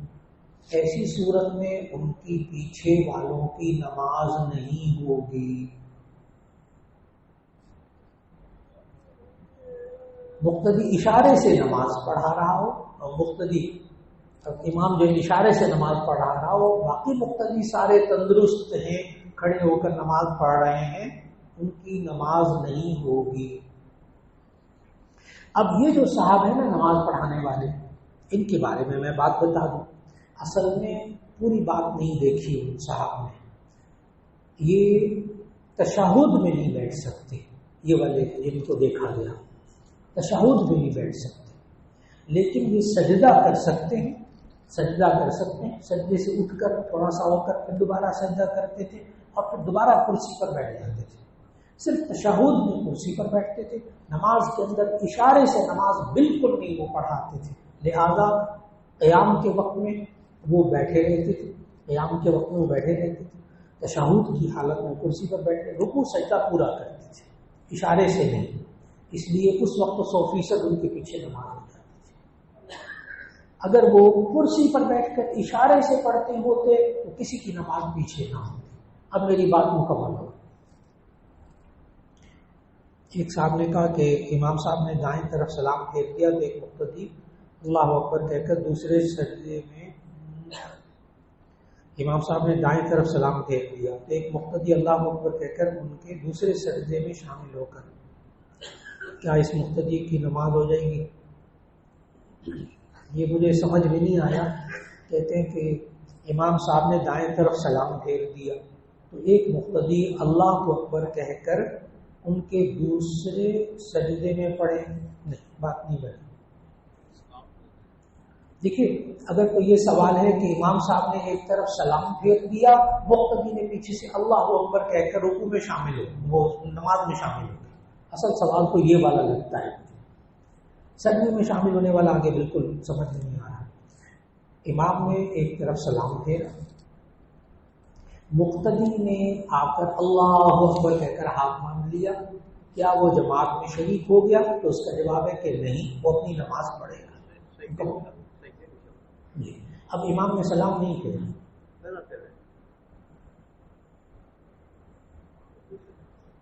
ایسی صورت میں ان کی پیچھے والوں کی نماز نہیں ہوگی. مقتدی اشارے سے نماز پڑھا رہا ہو اور مقتدی امام جو اشارے سے نماز پڑھا رہا ہو، باقی مقتدی سارے تندرست ہیں، کھڑے ہو کر نماز پڑھ رہے ہیں، ان کی نماز نہیں ہوگی. اب یہ جو صاحب ہیں نا نماز پڑھانے والے، ان کے بارے میں بات بتا دوں. اصل میں پوری بات نہیں دیکھی ان صاحب نے. یہ تشہد میں نہیں بیٹھ سکتے، یہ والے جن کو دیکھا گیا تشہد میں نہیں بیٹھ سکتے، لیکن یہ سجدہ کر سکتے ہیں. سجدہ کر سکتے ہیں، سجدے سے اٹھ کر تھوڑا سا ہو کر پھر دوبارہ سجدہ کرتے تھے اور پھر دوبارہ کرسی پر بیٹھ جاتے تھے. صرف تشہد میں کرسی پر بیٹھتے تھے. نماز کے اندر اشارے سے نماز بالکل نہیں وہ پڑھاتے تھے، لہذا قیام کے وقت میں وہ بیٹھے رہتے تھے، قیام کے وقت میں وہ بیٹھے رہتے تھے، تشہد کی حالت میں کرسی پر بیٹھے رکوع سجدہ پورا کرتے تھے، اشارے سے نہیں. اس لیے اس وقت 100% ان کے پیچھے نماز ہو جاتی تھی. اگر وہ کرسی پر بیٹھ کر اشارے سے پڑھتے ہوتے تو کسی کی نماز پیچھے نہ ہوتی. اب میری بات مکمل ہو. ایک صاحب نے کہا کہ امام صاحب نے دائیں طرف سلام پھیر دیا تو ایک مقتدی اللہ اکبر کہہ کر دوسرے سجدے میں امام صاحب نے دائیں طرف سلام پھیر دیا تو ایک مقتدی اللہ اکبر کہہ کر ان کے دوسرے سجدے میں شامل ہو کر، کیا اس مقتدی کی نماز ہو جائے گی؟ یہ مجھے سمجھ میں نہیں آیا. کہتے ہیں کہ امام صاحب نے دائیں طرف سلام پھیر دیا تو ایک مقتدی اللہ اکبر کہہ کر ان کے دوسرے سجدے میں پڑے. نہیں، بات نہیں بنی. دیکھیے، اگر کوئی یہ سوال ہے کہ امام صاحب نے ایک طرف سلام پھیر دیا، مقتدی نے پیچھے سے اللہ اکبر کہہ کر رکوع میں شامل ہو، وہ نماز میں شامل ہو گئے. اصل سوال تو یہ والا لگتا ہے. سجدے میں شامل ہونے والا آگے بالکل سمجھ نہیں آ رہا. امام نے ایک طرف سلام پھیرا، مقتدی نے آ کر اللہ اکبر کہہ کر ہاتھ مان لیا، کیا وہ جماعت میں شریک ہو گیا؟ تو اس کا جواب ہے کہ نہیں، وہ اپنی نماز پڑھے گا. جی، اب امام نے سلام نہیں پھیرا.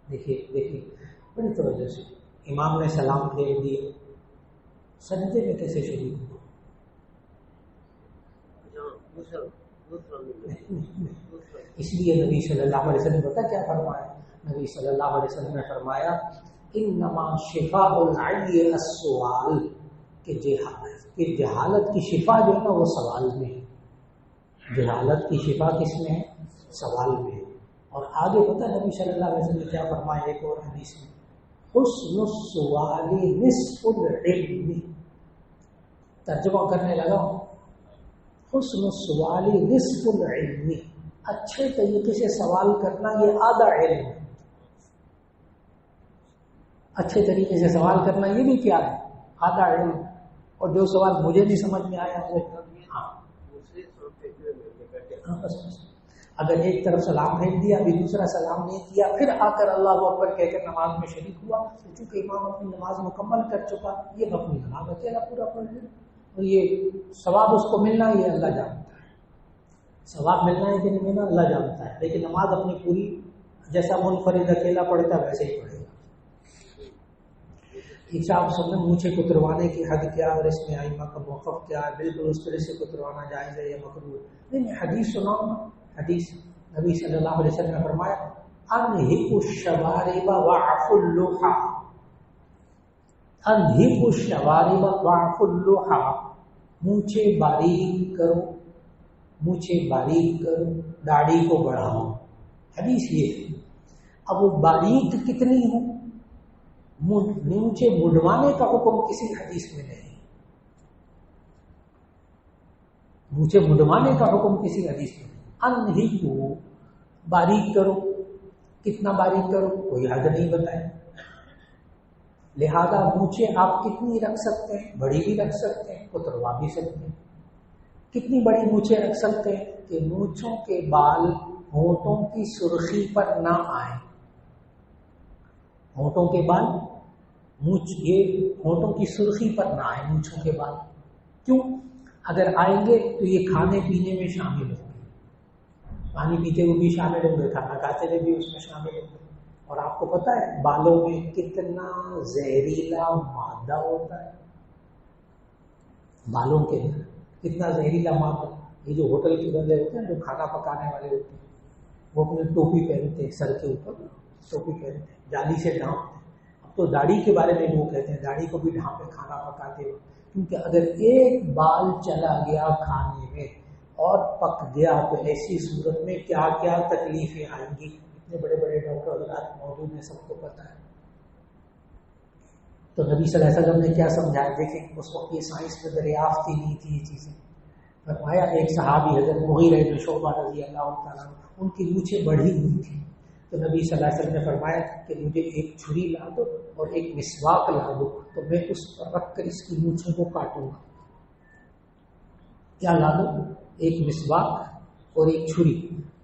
دیکھیے بڑی توجہ سے، امام نے سلام پھیر دیا، سجدے میں کیسے شریک ہوا؟ اس لیے نبی صلی اللہ علیہ وسلم نے کیا فرمایا؟ نبی صلی اللہ علیہ وسلم نے فرمایا انما شفاء العی السؤال، کہ جہالت کی شفا جو ہے نا وہ سوال میں ہے. جہالت کی شفا کس میں ہے؟ سوال میں ہے. اور آگے پتہ نبی صلی اللہ علیہ وسلم نے کیا فرمایا ایک اور حدیث میں؟ حسن السؤال نصف العلم. ترجمہ کرنے لگا، حسن السؤال نصف العلم، اچھے طریقے سے سوال کرنا یہ آدھا علم ہے. اچھے طریقے سے سوال کرنا یہ بھی کیا ہے؟ آدھا علم. اور جو سوال مجھے نہیں سمجھ میں آیا وہ بس اگر ایک طرف سلام بھیج دیا ابھی دوسرا سلام نہیں کیا پھر آ کر اللہ اکبر کہہ کر نماز میں شریک ہوا تو چونکہ امام اپنی نماز مکمل کر چکا، یہ اپنی نماز اکیلا پورا پڑھ لے اور یہ ثواب اس کو ملنا یہ اللہ جانتا ہے. ثواب ملنا ہے کہ نہیں ملنا اللہ جانتا ہے، لیکن نماز اپنی پوری جیسا منفرد اکیلا پڑھتا ہے ویسے ہی پڑھے گا. ایک صاحب سب نے مونچھیں کتروانے کی حد کیا اور اس میں ائمہ کا موقف کیا ہے، بالکل اس طرح سے کتروانا جائز ہے یا مکروہ ہے؟ نہیں، میں حدیث سناؤں گا. حدیث نبی صلی اللہ علیہ وسلم نے فرمایا انہک الشوارب وعف اللحى، انہک الشوارب وعف اللحى، مونچھیں باریک کرو، مونچھیں باریک کرو، داڑھی کو بڑھاؤ. حدیث یہ ہے. اب وہ باریک کتنی ہو؟ مونچھیں مڈوانے کا حکم کسی حدیث میں نہیں، مونچھیں مڈوانے کا حکم کسی حدیث میں نہیں. انہی کو باریک کرو، کتنا باریک کرو کوئی حد نہیں بتائے. لہذا مونچھیں آپ کتنی رکھ سکتے ہیں؟ بڑی بھی رکھ سکتے ہیں، کتروا بھی سکتے ہیں. کتنی بڑی مونچھیں رکھ سکتے ہیں کہ مونچھوں کے بال ہونٹوں کی سرخی پر نہ آئیں. ہونٹوں کے بال یہ ہونٹوں کی سرخی پر نہ آئے مونچھوں کے بال. کیوں؟ اگر آئیں گے تو یہ کھانے پینے میں شامل ہوں گے، پانی پیتے ہوئے بھی شامل ہوں گے، کھانا کھاتے ہوئے بھی اس میں شامل ہوں گے. اور آپ کو پتا ہے بالوں میں کتنا زہریلا مادہ ہوتا ہے، بالوں کے اندر کتنا زہریلا مادہ. یہ جو ہوٹل کے بندے ہوتے ہیں جو کھانا پکانے والے ہوتے ہیں وہ اپنے ٹوپی پہنتے ہیں، سر کے اوپر ٹوپی پہنتے ہیں، جالی سے ڈھانپتے ہیں. اب تو داڑھی کے بارے میں وہ کہتے ہیں داڑھی کو بھی ڈھانپے کھانا پکاتے ہو، کیونکہ اگر ایک بال چلا گیا کھانے میں اور پک گیا تو ایسی صورت میں کیا کیا تکلیفیں آئیں گی. اتنے بڑے بڑے ڈاکٹر حضرات موجود ہیں، سب کو پتہ ہے. تو نبی صلی اللہ علیہ وسلم نے کیا سمجھایا؟ دیکھیں اس وقت یہ سائنس میں دریافت ہی نہیں تھی یہ چیزیں. فرمایا ایک صحابی حضرت مغیرہ بن شعبہ رضی اللہ تعالیٰ ان کی مونچھیں بڑھی ہوئی تھی، تو نبی صلی اللہ علیہ وسلم نے فرمایا کہ مجھے ایک چھری لا دو اور ایک مسواک لا دو تو میں اس پر رکھ کر اس کی مونچھوں کو کاٹوں گا. کیا لا دو؟ ایک مسواک اور ایک چھری،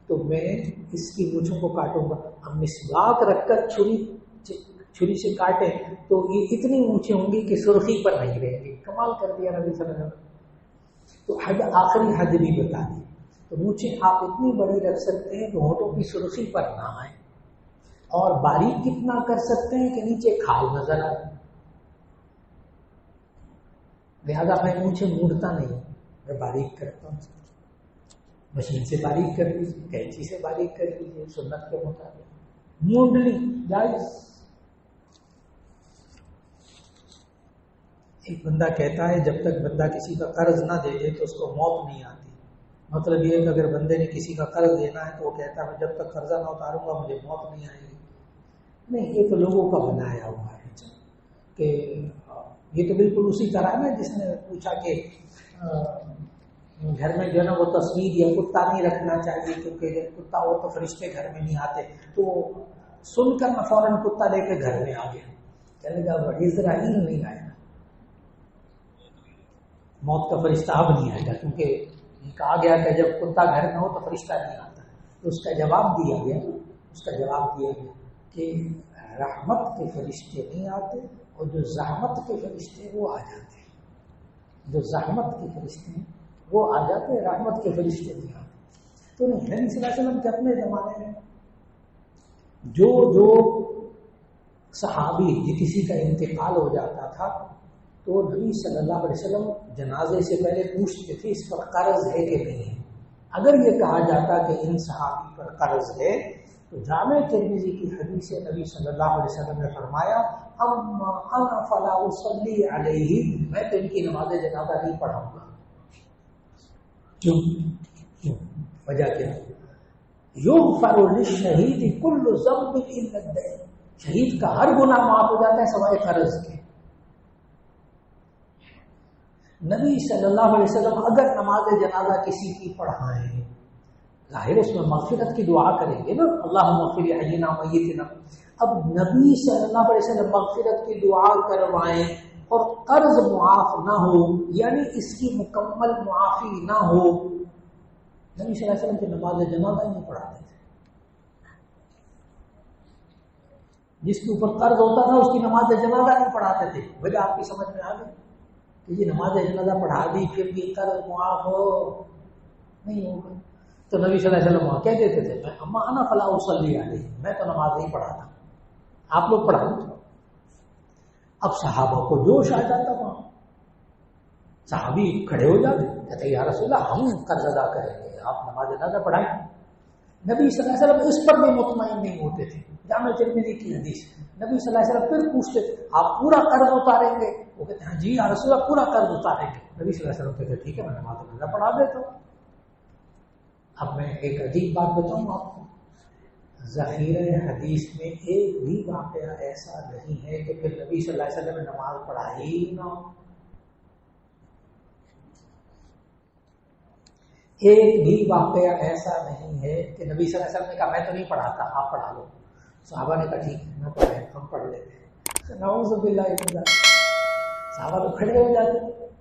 تو میں اس کی مونچھوں کو کاٹوں گا. اب مسواک رکھ کر چھری سے کاٹیں تو یہ اتنی مونچھیں ہوں گی کہ سرخی پر نہیں رہیں گی. کمال کر دیا نبی صلی اللہ علیہ وسلم. تو حد آخری حد بھی بتا دی. تو مونچھیں آپ اتنی بڑی رکھ سکتے ہیں کہ ہونٹوں کی سرخی پر نہ آئے، اور باریک کتنا کر سکتے ہیں کہ نیچے کھال نظر آئے. لہذا میں مونچھیں موڑتا نہیں، میں باریک کرتا ہوں. مشین سے باریک کر لیجیے، کینچی سے باریک کر لیجیے، سنت کے مطابق مونڈ لی جائز. ایک بندہ کہتا ہے جب تک بندہ کسی کا قرض نہ دے دے تو اس کو موت نہیں آتی. مطلب یہ ہے کہ اگر بندے نے کسی کا قرض دینا ہے تو وہ کہتا ہے میں جب تک قرضہ نہ اتاروں گا مجھے موت نہیں آئے گی. نہیں، یہ تو لوگوں کا بنایا ہوا ہے کہ یہ تو بالکل اسی طرح ہے نا جس نے پوچھا کہ گھر میں جو ہے نا وہ تصویر یا کتا نہیں رکھنا چاہیے کیونکہ کتا ہو تو فرشتے گھر میں نہیں آتے. تو سن کر میں فوراً کتا لے کے گھر میں آ گیا. کہنے کا اسرائیل نہیں آئے گا، موت کا فرشتہ اب نہیں آئے گا، کیونکہ کہا گیا کہ جب کتا گھر میں ہو تو فرشتہ نہیں آتا. تو اس کا جواب دیا گیا کہ رحمت کے فرشتے نہیں آتے اور جو زحمت کے فرشتے وہ آ جاتے ہیں. جو زحمت کے فرشتے ہیں وہ آ جاتے ہیں، رحمت کے فرشتے نہیں آتے. تو نبی صلی اللہ علیہ وسلم کے اپنے زمانے میں جو صحابی کسی کا انتقال ہو جاتا تھا تو نبی صلی اللہ علیہ وسلم جنازے سے پہلے پوچھتے تھے اس پر قرض ہے کہ نہیں ہے. اگر یہ کہا جاتا کہ ان صحابی پر قرض ہے تو جامع ترمذی کی حدیث نبی صلی اللہ علیہ وسلم نے فرمایا اما انا فلا اصلی علیہ، میں تو ان کی نماز جنازہ نہیں پڑھاؤں گا. کیوں؟ وجہ کیا؟ یغفر للشہید کل ذنب الا الدین، شہید کا ہر گناہ معاف ہو جاتا ہے سوائے قرض کے. نبی صلی اللہ علیہ وسلم اگر نماز جنازہ کسی کی پڑھائیں، ظاہر اس میں مغفرت کی دعا کریں گے نا، اللہم اغفر لحینا ومیتنا. اب نبی صلی اللہ علیہ وسلم مغفرت کی دعا کروائیں اور قرض معاف نہ ہو، یعنی اس کی مکمل معافی نہ ہو، نبی صلی اللہ علیہ وسلم کی نماز جنازہ ہی نہیں پڑھاتے تھے. جس کے اوپر قرض ہوتا تھا اس کی نماز جنازہ نہیں پڑھاتے تھے. وجہ آپ کی سمجھ میں آ گئی کہ یہ نماز جنازہ پڑھا دی پھر بھی قرض معاف ہو نہیں ہوگا. تو نبی صلی اللہ علیہ وسلم کہہ دیتے تھے میں اما انا فلا اصلی علیہ، میں تو نماز نہیں پڑھاتا، آپ لوگ پڑھا دو. اب صحابہ کو جوش آ جاتا وہاں، صحابی کھڑے ہو جاتے، کہتے یا رسول اللہ ہم قرض ادا کریں گے، آپ نماز جنازہ پڑھائیں۔ نبی صلی اللہ علیہ وسلم اس پر بھی مطمئن نہیں ہوتے تھے، جامع ترمذی کی حدیث۔ نبی صلی اللہ علیہ وسلم پھر پوچھتے آپ پورا قرض اتاریں گے؟ وہ کہتے ہیں جی یا رسول اللہ پورا قرض اتاریں گے۔ نبی صلی اللہ علیہ وسلم کہتے ٹھیک ہے میں نماز جنازہ پڑھا دیتا ہوں۔ اب میں ایک عجیب بات بتاؤں آپ کو، ذخیرہ حدیث میں ایک بھی واقعہ ایسا نہیں ہے کہ پھر نبی صلی اللہ علیہ وسلم نے نماز پڑھائی نہ ہو۔ ایک بھی واقعہ ایسا نہیں ہے کہ نبی صلی اللہ علیہ وسلم نے کہا میں تو نہیں پڑھاتا آپ پڑھا لو، صحابہ نے کہا ٹھیک ہے نہ پڑھائیں ہم پڑھ لیتے ہیں۔ نعوذ باللہ من ذلک، صحابہ تو کھڑے ہو جاتے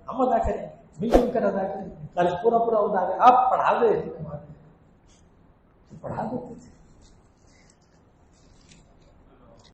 ہم ادا کریں مل جل کر ادا کریں، قرض پورا ادا کریں، آپ پڑھا دے پڑھا دیتے تھے۔